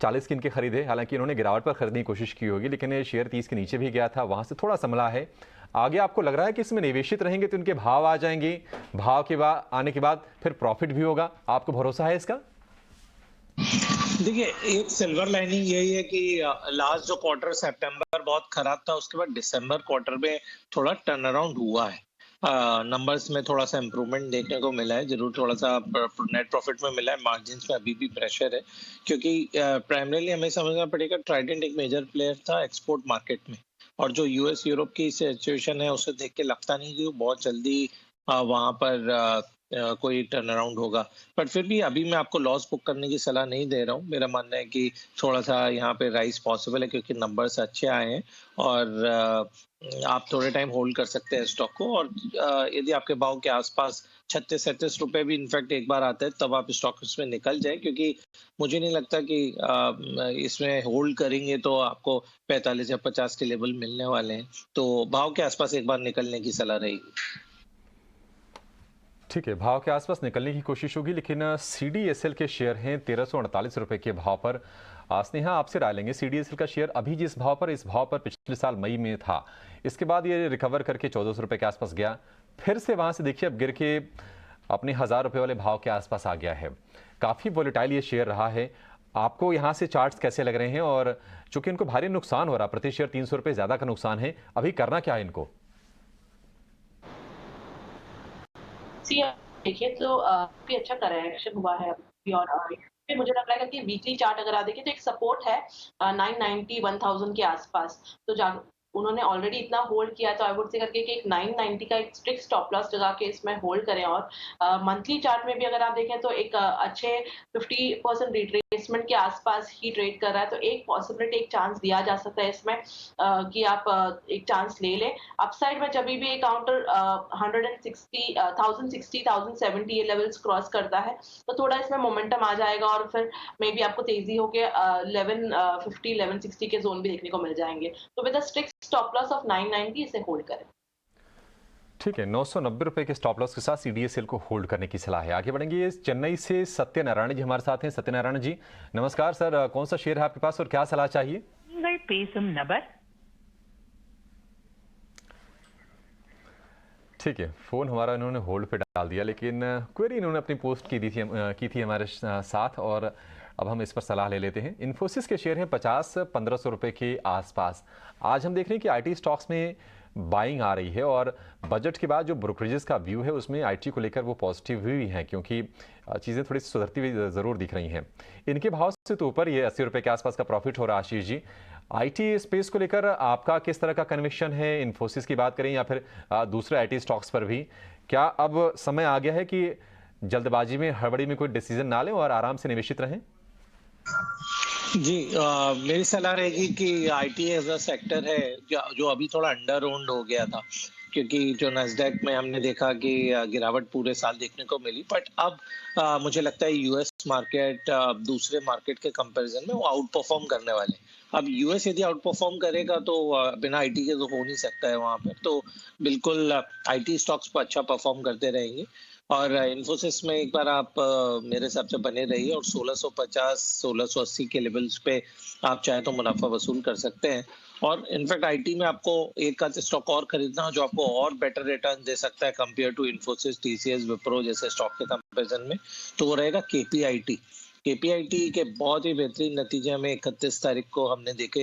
40 की इनके खरीदे, हालांकि इन्होंने गिरावट पर खरीदने की कोशिश की होगी, लेकिन ये शेयर 30 के नीचे भी गया था, वहां से थोड़ा संभला है। आगे आपको लग रहा है कि इसमें निवेशित रहेंगे तो इनके भाव आ जाएंगे, भाव के बाद आने के बाद फिर प्रॉफिट भी होगा, आपको भरोसा है इसका? देखिए, एक सिल्वर लाइनिंग यही है कि लास्ट जो क्वार्टर सितंबर बहुत खराब था, उसके बाद दिसंबर क्वार्टर में थोड़ा टर्न अराउंड हुआ है। नंबर्स में थोड़ा सा इंप्रूवमेंट देखने को मिला है, जरूर थोड़ा सा नेट प्रॉफिट में मिला है, मार्जिन्स में अभी भी प्रेशर है, क्योंकि प्राइमरीली हमें समझना पड़ेगा ट्राइडेंट एक मेजर प्लेयर था एक्सपोर्ट मार्केट में, और जो यूएस यूरोप की सिचुएशन है उसे देख के लगता नहीं कि वो बहुत जल्दी वहां पर कोई टर्न अराउंड होगा। बट फिर भी अभी मैं आपको लॉस बुक करने की सलाह नहीं दे रहा हूँ। मेरा मानना है कि थोड़ा सा यहाँ पे राइज पॉसिबल है, क्योंकि नंबर्स अच्छे आए हैं और आप थोड़े टाइम होल्ड कर सकते हैं स्टॉक को। और यदि आपके भाव के आसपास 36-37 रुपए भी इनफैक्ट एक बार आते हैं, तब आप स्टॉक इसमें निकल जाए, क्योंकि मुझे नहीं लगता कि इसमें होल्ड करेंगे तो आपको 45 या 50 के लेवल मिलने वाले हैं। तो भाव के आसपास एक बार निकलने की सलाह रहेगी। ठीक है, भाव के आसपास निकलने की कोशिश होगी, लेकिन CDSL के शेयर हैं 1348 रुपए के भाव पर। स्नेहा, आपसे राय लेंगे। CDSL का शेयर अभी जिस भाव पर, इस भाव पर पिछले साल मई में था, इसके बाद ये रिकवर करके 1400 रुपए के आसपास गया, फिर से वहां से देखिए अब गिर के अपने 1000 रुपए वाले भाव के आसपास आ गया है। काफी वोलेटाइल ये शेयर रहा है। आपको यहाँ से चार्ट्स कैसे लग रहे हैं? और चूंकि इनको भारी नुकसान हो रहा, प्रति शेयर 300 रुपए ज्यादा का नुकसान है, अभी करना क्या है इनको? देखिए तो काफी अच्छा करेक्शन हुआ है अभी। और फिर मुझे लग रहा है कि वीकली चार्ट अगर आप देखें तो एक सपोर्ट है 990 1000 के आसपास। तो उन्होंने ऑलरेडी इतना होल्ड किया, तो आई वुड से करके कि एक 990 का एक स्ट्रिक्ट स्टॉप लॉस लगा के इसमें होल्ड करें। और मंथली चार्ट में भी अगर आप देखें तो एक अच्छे 50% रिट्रेसमेंट के आसपास ही ट्रेड कर रहा है। तो एक पॉसिबिलिटी, एक चांस दिया जा सकता है इसमें कि आप एक चांस ले लें। अपसाइड में जब भी काउंटर 160 1060 1070 ये लेवल्स क्रॉस करता है तो थोड़ा इसमें मोमेंटम आ जाएगा, और फिर मे बी आपको तेजी होके 1150 1160 के जोन भी देखने को मिल जाएंगे। तो with a strict stop loss of 990 इसे होल्ड करें। ठीक है, 990 रुपए के स्टॉप लॉस के साथ CDSL को होल्ड करने की सलाह है। आगे बढ़ेंगे। चेन्नई से सत्यनारायण जी हमारे साथ हैं। सत्यनारायण जी नमस्कार सर, कौन सा शेयर है आपके पास और क्या सलाह चाहिए? ठीक है, फोन हमारा इन्होंने होल्ड पे डाल दिया, लेकिन क्वेरी इन्होंने अपनी पोस्ट की थी हमारे साथ, और अब हम इस पर सलाह ले लेते हैं। इन्फोसिस के शेयर हैं 50-1500 रुपए के आसपास। आज हम देख रहे हैं कि IT स्टॉक्स में बाइंग आ रही है, और बजट के बाद जो ब्रोकरेजेस का व्यू है उसमें IT को लेकर वो पॉजिटिव भी हैं, क्योंकि चीज़ें थोड़ी सुधरती हुई ज़रूर दिख रही हैं। इनके भाव से तो ऊपर ये 80 रुपए के आसपास का प्रॉफिट हो रहा है। आशीष जी, IT स्पेस को लेकर आपका किस तरह का कन्विक्शन है? इन्फोसिस की बात करें या फिर दूसरे IT स्टॉक्स पर भी, क्या अब समय आ गया है कि जल्दबाजी में, हड़बड़ी में कोई डिसीजन ना लें और आराम से निवेशित रहें? जी, मेरी सलाह रहेगी कि IT एज अ सेक्टर है जो अभी थोड़ा अंडर ओन्ड हो गया था, क्योंकि जो नैस्डैक में हमने देखा कि गिरावट पूरे साल देखने को मिली। बट अब मुझे लगता है US मार्केट दूसरे मार्केट के कंपैरिजन में वो आउट परफॉर्म करने वाले हैं। अब US यदि आउट परफॉर्म करेगा तो बिना IT के तो हो नहीं सकता है वहां पर। तो बिल्कुल IT स्टॉक्स पर अच्छा परफॉर्म करते रहेंगे। और इन्फोसिस में एक बार आप मेरे हिसाब से बने रहिए, और 1650 1680 के लेवल्स पे आप चाहे तो मुनाफा वसूल कर सकते हैं। और इनफैक्ट IT में आपको एक आध स्टॉक और खरीदना हो जो आपको और बेटर रिटर्न दे सकता है compare to Infosys, TCS, Wipro जैसे स्टॉक के कंपैरिजन में, तो वो रहेगा KPIT। KPIT के बहुत ही बेहतरीन नतीजे हमें 31 तारीख को हमने देखे,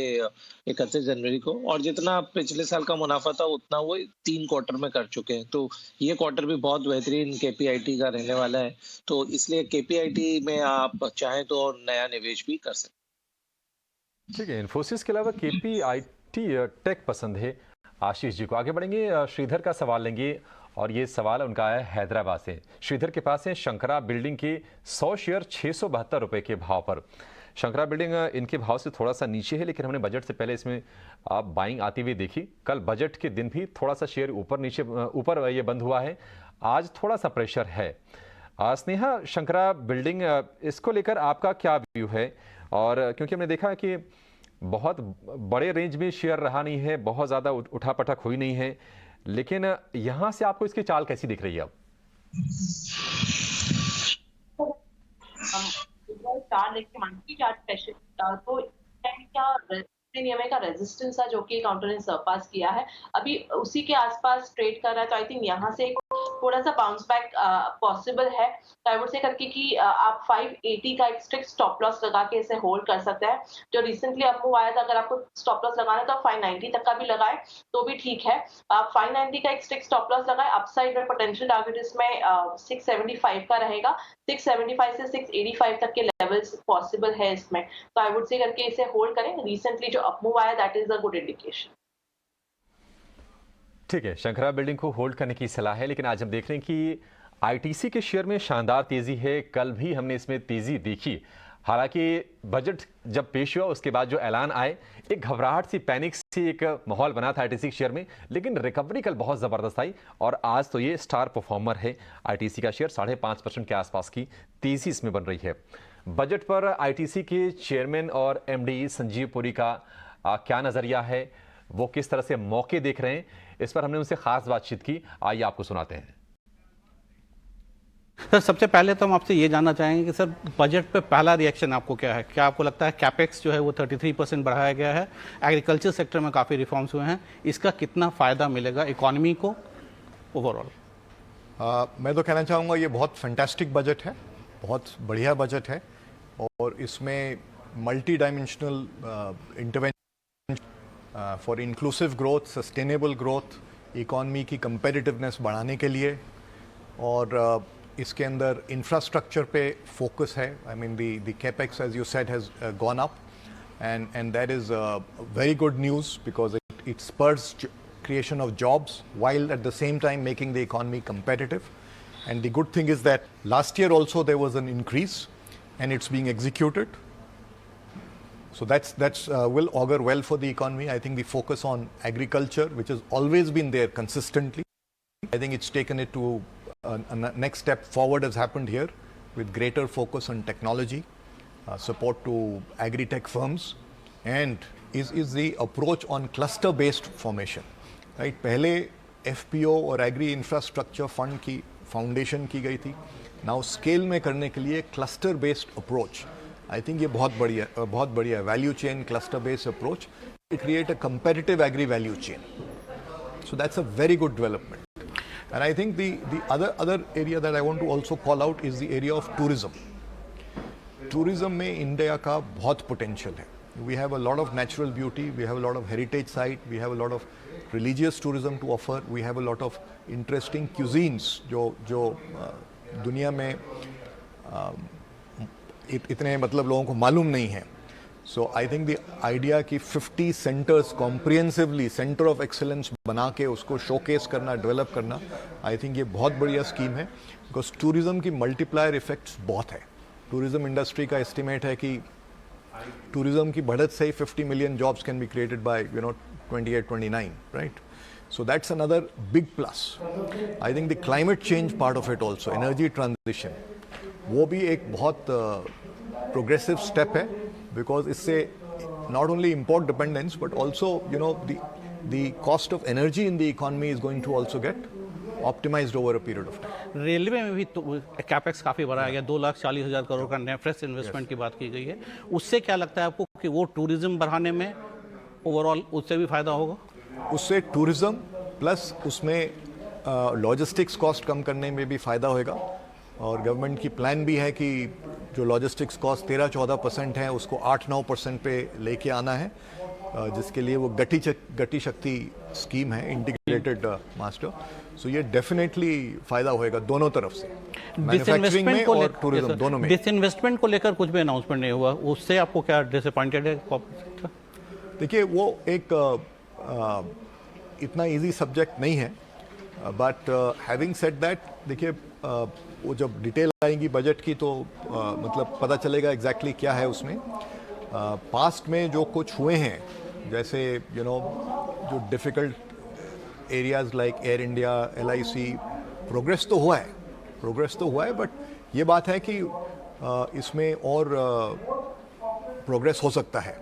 31 जनवरी को, और जितना पिछले साल का मुनाफा था उतना वो 3 क्वार्टर में कर चुके हैं। तो ये क्वार्टर भी बहुत बेहतरीन KPIT का रहने वाला है। तो इसलिए KPIT में आप चाहें तो नया निवेश भी कर सकते हैं। ठीक है, इन्फोसिस के अलावा KPIT टेक पसंद है आशीष जी को। आगे बढ़ेंगे, श्रीधर का सवाल लेंगे, और ये सवाल उनका है हैदराबाद से। श्रीधर के पास है शंकरा बिल्डिंग के 100 शेयर 672 रुपए के भाव पर। शंकरा बिल्डिंग इनके भाव से थोड़ा सा नीचे है, लेकिन हमने बजट से पहले इसमें आप बाइंग आती हुई देखी। कल बजट के दिन भी थोड़ा सा शेयर ऊपर ये बंद हुआ है, आज थोड़ा सा प्रेशर है। स्नेहा, शंकरा बिल्डिंग इसको लेकर आपका क्या व्यू है? और क्योंकि हमने देखा है कि बहुत बड़े रेंज में शेयर रहा नहीं है, बहुत ज़्यादा उठापटक हुई नहीं है, लेकिन यहां से आपको इसकी चाल कैसी दिख रही है अब? चार्ट देखिए, मंथली चार्ट स्पेशल, तो क्या नियम का रेजिस्टेंस है जो कि काउंटर ने सरपास किया है, अभी उसी के आसपास ट्रेड कर रहा है। तो आई थिंक यहाँ से थोड़ा सा बाउंस बैक पॉसिबल है। तो आई वुड से करके कि आप 580 का एक स्ट्रिक्ट स्टॉप लॉस लगा के इसे होल्ड कर सकते हैं। जो रिसेंटली अप मूव आया था, अगर आपको स्टॉप लॉस लगाना है तो आप 590 तक का भी लगाए तो भी ठीक है। आप 590 का एक स्ट्रिक्ट स्टॉप लॉस लगाए। अपसाइड में पोटेंशियल टारगेट इसमें 675 का रहेगा। 675 से 685 तक के लेवल्स पॉसिबल है इसमें। तो आई वुड से करके इसे होल्ड करें। रिसेंटली जो अप मूव आया, that is a good indication. ठीक है, शंकरा बिल्डिंग को होल्ड करने की सलाह है, लेकिन आज हम देख रहे हैं कि आईटीसी के शेयर में शानदार तेजी है। कल भी हमने इसमें तेजी देखी। हालांकि बजट जब पेश हुआ उसके बाद जो ऐलान आए, एक घबराहट सी, पैनिक सी एक माहौल बना था आईटीसी के शेयर में, लेकिन रिकवरी कल बहुत ज़बरदस्त आई और आज तो ये स्टार परफॉर्मर है। आईटीसी का शेयर 5.5% के आसपास की तेजी इसमें बन रही है। बजट पर आईटीसी के चेयरमैन और एमडी संजीव पुरी का क्या नज़रिया है, वो किस तरह से मौके देख रहे हैं, इस पर हमने उनसे खास बातचीत की। आइए आपको सुनाते हैं। सर, सबसे पहले तो हम आपसे ये जानना चाहेंगे कि सर बजट पे पहला रिएक्शन आपको क्या है? क्या आपको लगता है कैपेक्स जो है वो 33% बढ़ाया गया है? एग्रीकल्चर सेक्टर में काफ़ी रिफॉर्म्स हुए हैं, इसका कितना फ़ायदा मिलेगा इकोनॉमी को ओवरऑल? मैं तो कहना चाहूँगा ये बहुत फैंटास्टिक बजट है, बहुत बढ़िया बजट है और इसमें multi dimensional intervention for inclusive growth, sustainable growth, economy की कंपेटिटिवनेस बढ़ाने के लिए, और इसके अंदर इंफ्रास्ट्रक्चर पे फोकस है। I mean the capex as you said has gone up and that is very good news because it spurs creation of jobs while at the same time making the economy competitive. And the good thing is that last year also there was an increase and it's being executed. So that's will augur well for the economy. I think the focus on agriculture, which has always been there consistently, I think it's taken it to a next step forward has happened here with greater focus on technology, support to agri-tech firms, and is the approach on cluster-based formation. Right, पहले FPO और agri infrastructure fund की foundation की गई थी। Now scale में करने के लिए cluster based approach, I think ये बहुत बढ़िया value chain cluster based approach, it create a competitive agri value chain. So that's a very good development. And I think the other area that I want to also call out is the area of tourism. Tourism में India का बहुत potential है। We have a lot of natural beauty, we have a lot of heritage site, we have a lot of religious tourism to offer, we have a lot of interesting cuisines जो दुनिया में इतने मतलब लोगों को मालूम नहीं है। So I think the idea कि 50 centers comprehensively center of excellence बना के उसको showcase करना, develop करना, I think ये बहुत बढ़िया स्कीम है because tourism की multiplier effects बहुत है। tourism industry का estimate है कि tourism की बढ़त से 50 million jobs can be created by 28-29, right? So that's another big plus. I think the climate change part of it also, energy transition, वो भी एक बहुत progressive step है because इससे not only import dependence but also the cost of energy in the economy is going to also get optimized over a period of time. Railway में भी तो capex काफ़ी बढ़ाया गया, 2,40,000 करोड़ का नया फ्रेश इन्वेस्टमेंट की बात की गई है। उससे क्या लगता है आपको कि वो टूरिज्म बढ़ाने में ओवरऑल उससे भी फायदा होगा? उससे टूरिज्म प्लस उसमें लॉजिस्टिक्स कॉस्ट कम करने में भी फायदा होगा और गवर्नमेंट की प्लान भी है कि जो लॉजिस्टिक्स कॉस्ट 13-14% है उसको 8-9% पे लेके आना है, जिसके लिए वो गति शक्ति स्कीम है, इंटीग्रेटेड मास्टर। सो ये डेफिनेटली फायदा होएगा दोनों तरफ से, मैन्युफैक्चरिंग में और टूरिज्म दोनों में। डिसइन्वेस्टमेंट को लेकर कुछ भी अनाउंसमेंट नहीं हुआ, उससे आपको क्या डिसअपॉइंटेड है? देखिए वो एक इतना इजी सब्जेक्ट नहीं है, बट हैविंग सेड दैट, देखिए वो जब डिटेल आएंगी बजट की तो मतलब पता चलेगा एग्जैक्टली क्या है उसमें। पास्ट में जो कुछ हुए हैं, जैसे जो difficult areas like air India, LIC, progress तो हुआ है, बट ये बात है कि इसमें और प्रोग्रेस हो सकता है।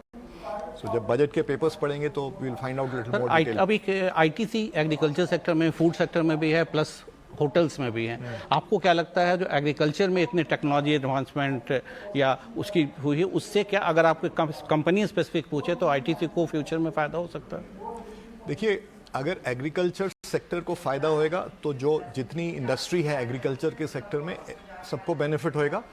सो जब बजट के पेपर्स पढ़ेंगे तो we will find out little more detail. अभी आईटीसी एग्रीकल्चर सेक्टर में, फूड सेक्टर में भी है, प्लस होटल्स में भी हैं। आपको क्या लगता है जो एग्रीकल्चर में इतने टेक्नोलॉजी एडवांसमेंट या उसकी हुई है, उससे क्या, अगर आप कंपनी स्पेसिफिक पूछे तो आईटीसी को फ्यूचर में फ़ायदा हो सकता है? देखिए, अगर एग्रीकल्चर सेक्टर को फ़ायदा होएगा तो जो जितनी इंडस्ट्री है एग्रीकल्चर के सेक्टर में सबको बेनिफिट होएगा।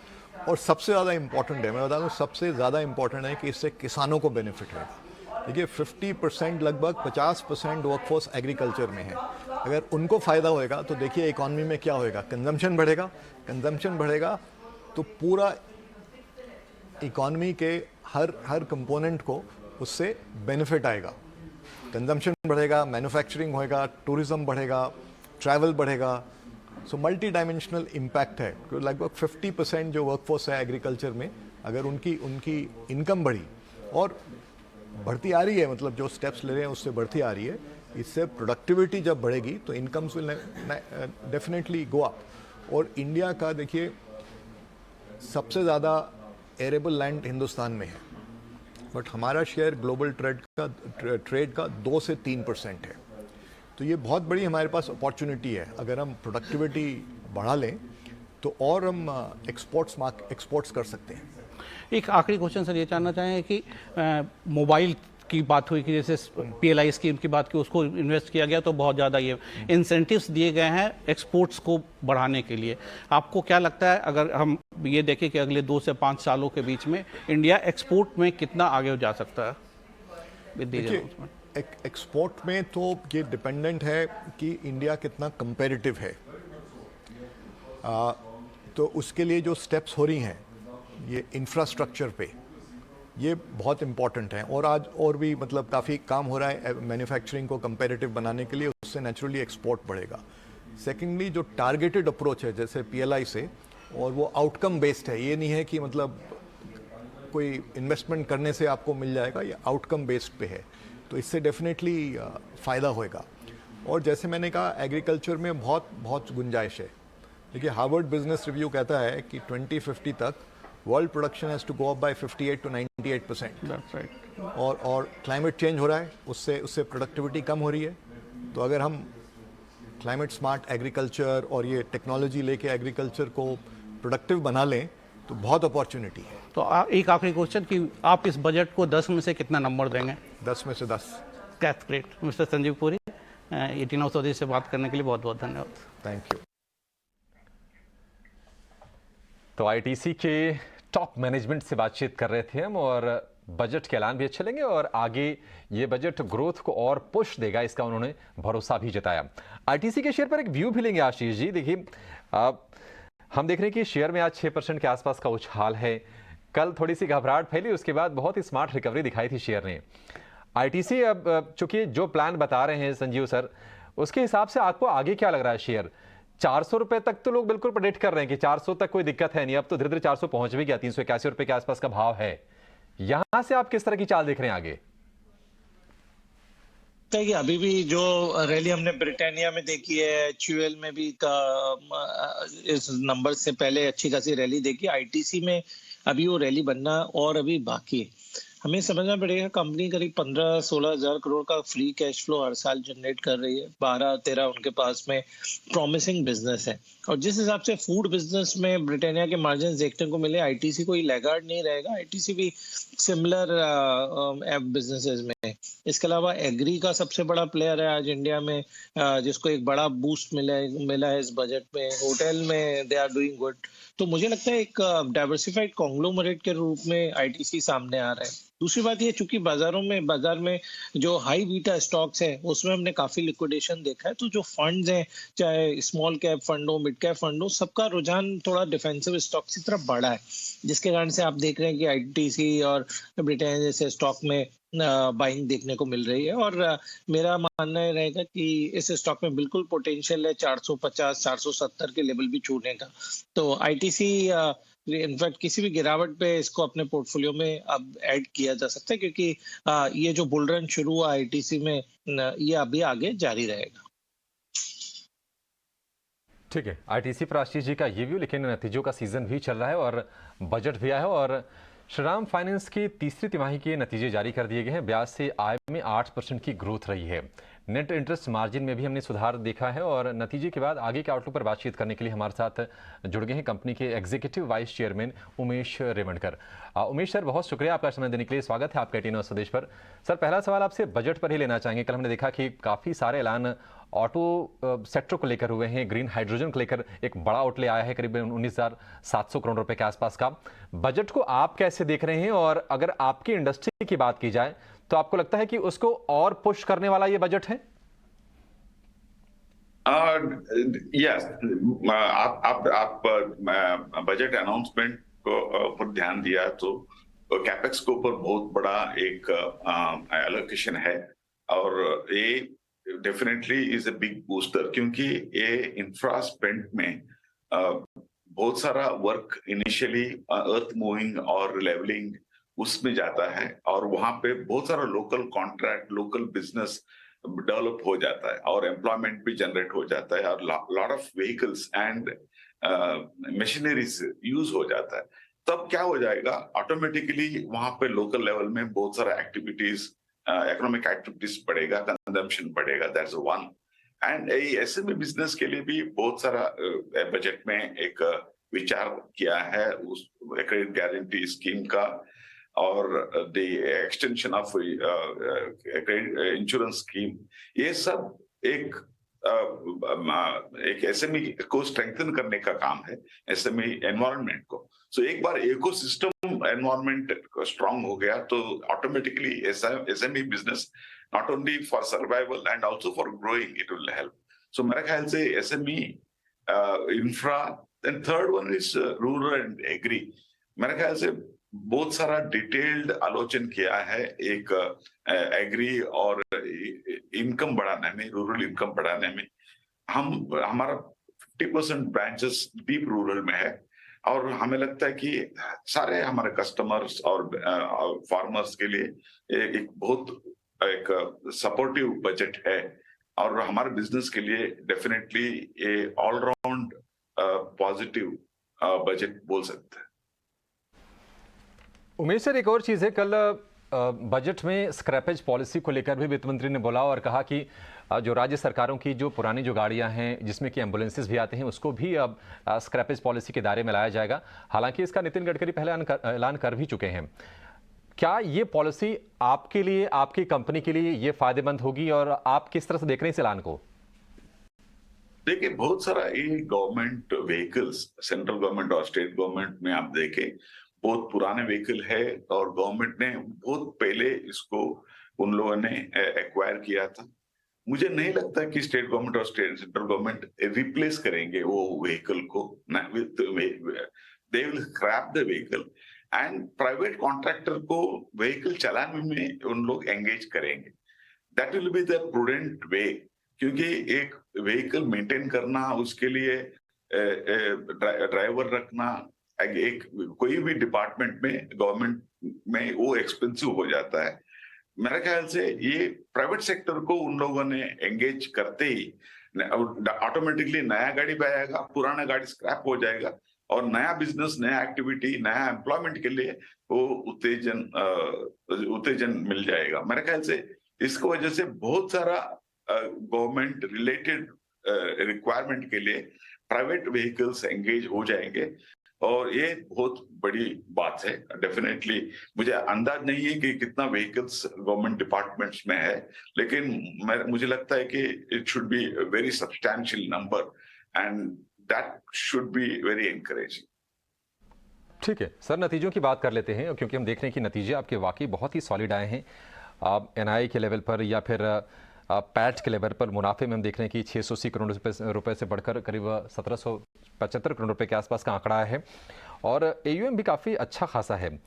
और सबसे ज़्यादा इम्पॉर्टेंट है, मैं बता दूँ, सबसे ज़्यादा इम्पॉर्टेंट है कि इससे किसानों को बेनिफिट होएगा। देखिए 50% लगभग 50% वर्कफोर्स एग्रीकल्चर में है। अगर उनको फ़ायदा होएगा तो देखिए इकॉनमी में क्या होएगा, कंजम्पशन बढ़ेगा तो पूरा इकॉनमी के हर कंपोनेंट को उससे बेनिफिट आएगा। कंजम्पशन बढ़ेगा, मैन्युफैक्चरिंग होएगा, टूरिज्म बढ़ेगा, ट्रैवल बढ़ेगा। सो मल्टी डायमेंशनल इम्पैक्ट है। लगभग 50% जो वर्कफोर्स है एग्रीकल्चर में, अगर उनकी इनकम बढ़ी और बढ़ती आ रही है, मतलब जो स्टेप्स ले रहे हैं उससे बढ़ती आ रही है, इससे प्रोडक्टिविटी जब बढ़ेगी तो incomes will definitely go up. और इंडिया का देखिए सबसे ज़्यादा एरेबल लैंड हिंदुस्तान में है, बट हमारा शेयर ग्लोबल ट्रेड का 2 से 3% है। तो ये बहुत बड़ी हमारे पास अपॉर्चुनिटी है। अगर हम प्रोडक्टिविटी बढ़ा लें तो और हम एक्सपोर्ट्स कर सकते हैं। एक आखिरी क्वेश्चन सर ये जानना चाहें कि मोबाइल की बात हुई कि जैसे PLI स्कीम की बात की, उसको इन्वेस्ट किया गया तो बहुत ज़्यादा ये इंसेंटिव्स दिए गए हैं एक्सपोर्ट्स को बढ़ाने के लिए। आपको क्या लगता है अगर हम ये देखें कि अगले 2 से 5 सालों के बीच में इंडिया एक्सपोर्ट में कितना आगे जा सकता है? एक्सपोर्ट में तो ये डिपेंडेंट है कि इंडिया कितना कंपेरेटिव है। तो उसके लिए जो स्टेप्स हो रही हैं ये इंफ्रास्ट्रक्चर पे, ये बहुत इम्पॉर्टेंट है। और आज और भी मतलब काफ़ी काम हो रहा है मैन्युफैक्चरिंग को कंपेरेटिव बनाने के लिए, उससे नेचुरली एक्सपोर्ट बढ़ेगा। सेकेंडली जो टारगेटेड अप्रोच है जैसे PLI से, और वो आउटकम बेस्ड है, ये नहीं है कि मतलब कोई इन्वेस्टमेंट करने से आपको मिल जाएगा, ये आउटकम बेस्ड पे है। तो इससे डेफिनेटली फ़ायदा होएगा। और जैसे मैंने कहा एग्रीकल्चर में बहुत गुंजाइश है। देखिए हार्वर्ड बिजनेस रिव्यू कहता है कि 2050 तक world production has to go up by 58 to 98%। और क्लाइमेट चेंज हो रहा है, उससे प्रोडक्टिविटी कम हो रही है। तो अगर हम क्लाइमेट स्मार्ट एग्रीकल्चर और ये टेक्नोलॉजी लेके एग्रीकल्चर को प्रोडक्टिव बना लें तो बहुत अपॉर्चुनिटी है। तो एक आखिरी क्वेश्चन कि आप इस बजट को 10 में से कितना नंबर देंगे? 10 में से 10। That's great. Mister Sanjeev Puri, 18 स्वदेश से बात करने के लिए बहुत बहुत धन्यवाद। Thank you. तो ITC के टॉप मैनेजमेंट से बातचीत कर रहे थे हम, और बजट के ऐलान भी अच्छे लेंगे और आगे ये बजट ग्रोथ को और पुश देगा, इसका उन्होंने भरोसा भी जताया। ITC के शेयर पर एक व्यू भी लेंगे आशीष जी। देखिए हम देख रहे हैं कि शेयर में आज 6% के आसपास का उछाल है। कल थोड़ी सी घबराहट फैली, उसके बाद बहुत ही स्मार्ट रिकवरी दिखाई थी शेयर ने। ITC अब चूंकि जो प्लान बता रहे हैं संजीव सर, उसके हिसाब से आपको आगे क्या लग रहा है? शेयर 400 रुपए तक तो लोग बिल्कुल प्रेडिक्ट कर रहे हैं कि 400 तक कोई दिक्कत है नहीं, अब तो धीरे धीरे 400 पहुंच भी गया, 381 रुपए के आसपास का भाव है। यहां से आप किस तरह की चाल देख रहे हैं आगे? देखिए अभी भी जो रैली हमने ब्रिटानिया में देखी है, HUL में भी इस नंबर से पहले अच्छी खासी रैली देखी, ITC में अभी वो रैली बनना और अभी बाकी है। हमें समझना पड़ेगा कंपनी करीब 15-16 हजार करोड़ का फ्री कैश फ्लो हर साल जनरेट कर रही है। 12-13 उनके पास में प्रॉमिसिंग बिजनेस है, और जिस हिसाब से फूड बिजनेस में ब्रिटानिया के मार्जिन देखने को मिले, ITC कोई लैगार्ड नहीं रहेगा। ITC भी सिमिलर बिजनेसेस में। इसके अलावा एग्री का सबसे बड़ा प्लेयर है आज इंडिया में, जिसको एक बड़ा बूस्ट मिला है इस बजट में। होटल में दे आर डूइंग गुड। तो मुझे लगता है एक डाइवर्सिफाइड कॉन्ग्लोमरेट के रूप में ITC सामने आ रहा है। दूसरी बात ये, चूंकि बाजार में जो हाई बीटा स्टॉक्स हैं उसमें हमने काफी लिक्विडेशन देखा है, तो जो फंड्स हैं, चाहे स्मॉल कैप फंड हो, मिड कैप फंड हो, सबका रुझान थोड़ा डिफेंसिव स्टॉक्स की तरफ बढ़ा है, जिसके कारण से आप देख रहे हैं कि ITC और ब्रिटेन जैसे स्टॉक में बाइंग देखने को मिल रही है। और मेरा मानना रहेगा कि इस स्टॉक में बिल्कुल पोटेंशियल है 450-470 के लेवल भी छूने का। तो ITC इनफैक्ट किसी भी गिरावट पे इसको अपने पोर्टफोलियो में अब ऐड किया जा सकता है, क्योंकि ये जो बुल रन शुरू हुआ ITC में, ये अभी आगे जारी रहेगा। ठीक है, ITC पर आशीष जी का ये व्यू। लेकिन नतीजों का सीजन भी चल रहा है और बजट भी आया है, और श्रीराम फाइनेंस की तीसरी तिमाही के नतीजे जारी कर दिए गए हैं। ब्याज से आय में 8% की ग्रोथ रही है। नेट इंटरेस्ट मार्जिन में भी हमने सुधार देखा है। और नतीजे के बाद आगे के आउटलुक पर बातचीत करने के लिए हमारे साथ जुड़ गए हैं कंपनी के executive vice chairman Umesh Revankar. Umesh sir, बहुत शुक्रिया आपका समय देने के लिए। स्वागत है आपका 18 स्वदेश पर। सर, पहला सवाल आपसे बजट पर ही लेना चाहेंगे। कल हमने देखा कि काफ़ी सारे ऐलान ऑटो सेक्टर को लेकर हुए हैं। ग्रीन हाइड्रोजन को लेकर एक बड़ा आउटले आया है, करीब 19,700 करोड़ रुपए के आसपास का। बजट को आप कैसे देख रहे हैं, और अगर आपकी इंडस्ट्री की बात की जाए तो आपको लगता है कि उसको और पुश करने वाला ये बजट है? यस, आप बजट अनाउंसमेंट को पर ध्यान दिया तो कैपेक्स के ऊपर बहुत बड़ा एक एलोकेशन है, और ये definitely is a big booster, क्योंकि ये इंफ्रा स्पेंड में बहुत सारा वर्क इनिशियली अर्थ मूविंग और लेवलिंग उसमें जाता है, और वहां पे बहुत सारा local contract, local business develop हो जाता है और एम्प्लॉयमेंट भी जनरेट हो जाता है, और lot of vehicles and machineries use हो जाता है। तब क्या हो जाएगा, ऑटोमेटिकली वहां पे लोकल लेवल में बहुत सारा एक्टिविटीज, इकोनॉमिक एक्टिविटीज बढ़ेगा, कंजम्पशन बढ़ेगा, that's one. And SME business के लिए भी बहुत सारा बजट में एक विचार किया है उस क्रेडिट गारंटी स्कीम का, और the extension of credit insurance scheme, ये सब एक एसएमई को स्ट्रेंथन करने का काम है, एसएमई एनवायरनमेंट को। सो एक बार इकोसिस्टम एनवायरनमेंट स्ट्रांग हो गया तो automatically SME business not only for survival and also for growing it will help. So मेरे ख्याल से SME, infra, and third one is rural and agri. मेरे ख्याल से बहुत सारा डिटेल्ड आलोचन किया है एक एग्री और इनकम बढ़ाने में, रूरल इनकम बढ़ाने में। हमारा 50% ब्रांचेस डीप रूरल में है, और हमें लगता है कि सारे हमारे कस्टमर्स और फार्मर्स के लिए एक बहुत एक सपोर्टिव बजट है, और हमारे बिजनेस के लिए डेफिनेटली ये ऑलराउंड पॉजिटिव बजट बोल सकते हैं। उमेश सर, एक और चीज़ है, कल बजट में स्क्रैपेज पॉलिसी को लेकर भी वित्त मंत्री ने बोला और कहा कि जो राज्य सरकारों की जो पुरानी जो गाड़ियां हैं जिसमें कि एम्बुलेंसेस भी आते हैं उसको भी अब स्क्रैपेज पॉलिसी के दायरे में लाया जाएगा। हालांकि इसका नितिन गडकरी पहले ऐलान कर भी चुके हैं। क्या ये पॉलिसी आपके लिए, आपकी कंपनी के लिए ये फायदेमंद होगी, और आप किस तरह से देख रहे हैं इस ऐलान को? देखिए, बहुत सारा ये गवर्नमेंट व्हीकल्स, सेंट्रल गवर्नमेंट और स्टेट गवर्नमेंट में आप देखें बहुत पुराने व्हीकल है, और गवर्नमेंट ने बहुत पहले इसको उन लोगों ने एक्वायर किया था। मुझे नहीं लगता कि स्टेट गवर्नमेंट और सेंट्रल गवर्नमेंट रिप्लेस करेंगे वो व्हीकल को, they will scrap the vehicle, and private contractor को व्हीकल चलाने में उन लोग एंगेज करेंगे। That will be the prudent way, क्योंकि एक व्हीकल मेंटेन करना, उसके लिए ड्राइवर रखना, एक कोई भी डिपार्टमेंट में गवर्नमेंट में वो एक्सपेंसिव हो जाता है। मेरे ख्याल से ये प्राइवेट सेक्टर को उन लोगों ने एंगेज करते ही ऑटोमेटिकली नया गाड़ी भी आएगा, पुराना गाड़ी स्क्रैप हो जाएगा, और नया बिजनेस, नया एक्टिविटी, नया एम्प्लॉयमेंट के लिए वो उत्तेजन मिल जाएगा। मेरे ख्याल से इसकी वजह से बहुत सारा गवर्नमेंट रिलेटेड रिक्वायरमेंट के लिए प्राइवेट व्हीकल्स एंगेज हो जाएंगे, और ये बहुत बड़ी बात है। डेफिनेटली मुझे अंदाज नहीं है कि कितना व्हीकल्स गवर्नमेंट डिपार्टमेंट्स में है, लेकिन मुझे लगता है कि it should be very substantial number, and that should be very encouraging. ठीक है सर, नतीजों की बात कर लेते हैं, क्योंकि हम देख रहे हैं कि नतीजे आपके वाकई बहुत ही सॉलिड आए हैं। एनआई के लेवल पर या फिर पैट के लेवल पर मुनाफे में हम देख रहे हैं कि 680 करोड़ रुपए से बढ़कर करीब 1775 करोड़ रुपए के आसपास का आंकड़ा है, और एयूएम भी काफ़ी अच्छा खासा है।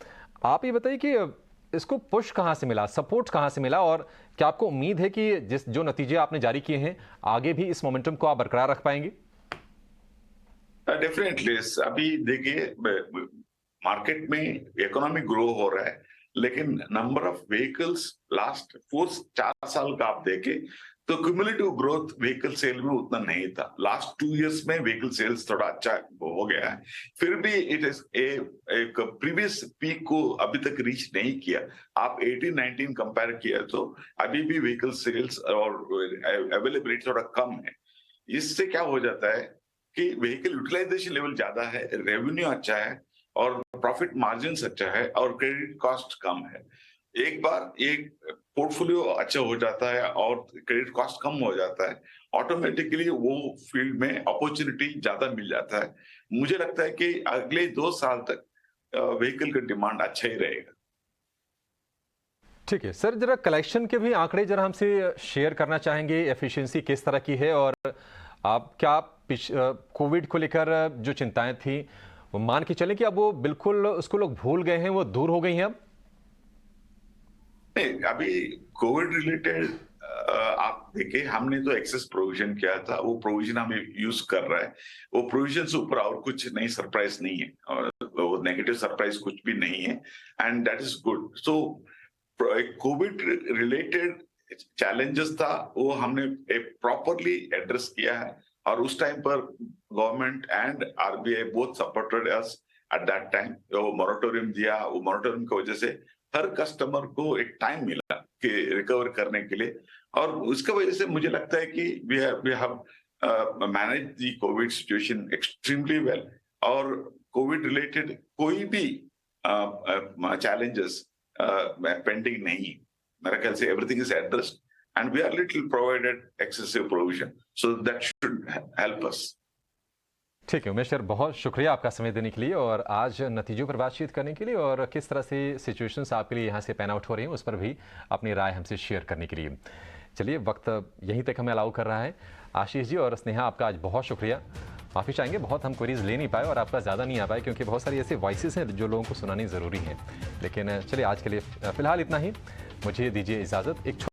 आप ये बताइए कि इसको पुश कहाँ से मिला, सपोर्ट कहाँ से मिला, और क्या आपको उम्मीद है कि जो नतीजे आपने जारी किए हैं आगे भी इस मोमेंटम को आप बरकरार रख पाएंगे? डेफिनेटली। अभी देखिए, मार्केट में इकोनॉमिक ग्रो हो रहा है, लेकिन नंबर ऑफ व्हीकल्स लास्ट 4 साल का आप देखें तो क्यूमुलेटिव ग्रोथ व्हीकल सेल में उतना नहीं था। लास्ट 2 इयर्स में व्हीकल सेल्स थोड़ा अच्छा हो गया है, फिर भी इट इज एक प्रीवियस पीक को अभी तक रीच नहीं किया। आप 18-19 कंपेयर किया तो अभी भी व्हीकल सेल्स और अवेलेबिलिटी थोड़ा कम है। इससे क्या हो जाता है कि व्हीकल यूटिलाइजेशन लेवल ज्यादा है, रेवेन्यू अच्छा है, और प्रॉफिट मार्जिन अच्छा है, और क्रेडिट कॉस्ट कम है। एक बार एक पोर्टफोलियो अच्छा हो जाता है और क्रेडिट कॉस्ट कम हो जाता है, ऑटोमेटिकली वो फील्ड में अपॉर्चुनिटी ज्यादा मिल जाता है। मुझे लगता है कि अगले 2 साल तक व्हीकल का डिमांड अच्छा ही रहेगा। ठीक है सर, जरा कलेक्शन के भी आंकड़े जरा हमसे शेयर करना चाहेंगे, एफिशिएंसी किस तरह की है, और आप क्या कोविड को लेकर जो चिंताएं थी वो मान के चलें कि अब वो बिल्कुल उसको लोग भूल गए हैं, वो दूर हो गई हैं अब? नहीं, अभी कोविड रिलेटेड आप देखिए, हमने तो एक्सेस प्रोविजन किया था, वो प्रोविजन हमें यूज कर रहा है। वो प्रोविजन से ऊपर और कुछ नई सरप्राइज नहीं है, और वो नेगेटिव सरप्राइज कुछ भी नहीं है, and that is good. So Covid related challenges था, वो हमने प्रॉपरली एड्रेस किया है, और उस टाइम पर government and RBI both supported us at that time. वो मोरेटोरियम दिया, वो मोरेटोरियम की वजह से हर कस्टमर को एक टाइम मिला कि रिकवर करने के लिए, और उसकी वजह से मुझे लगता है कि we have manage the Covid situation extremely well, और कोविड रिलेटेड कोई भी चैलेंजेस पेंडिंग नहीं। मेरा ख्याल से everything is addressed, and we are little provided excessive provision, so that should help us. ठीक है उमेश सर, बहुत शुक्रिया आपका समय देने के लिए और आज नतीजों पर बातचीत करने के लिए, और किस तरह से सिचुएशंस आपके लिए यहाँ से पैन आउट हो रही हैं उस पर भी अपनी राय हमसे शेयर करने के लिए। चलिए, वक्त यहीं तक हमें अलाउ कर रहा है। आशीष जी और स्नेहा, आपका आज बहुत शुक्रिया। माफ़ी चाहेंगे, बहुत हम क्वेरीज ले नहीं पाए और आपका ज़्यादा नहीं आ पाए, क्योंकि बहुत सारी ऐसे वॉइसेस हैं जो लोगों को सुनानी ज़रूरी है। लेकिन चलिए, आज के लिए फ़िलहाल इतना ही। मुझे दीजिए इजाज़त। एक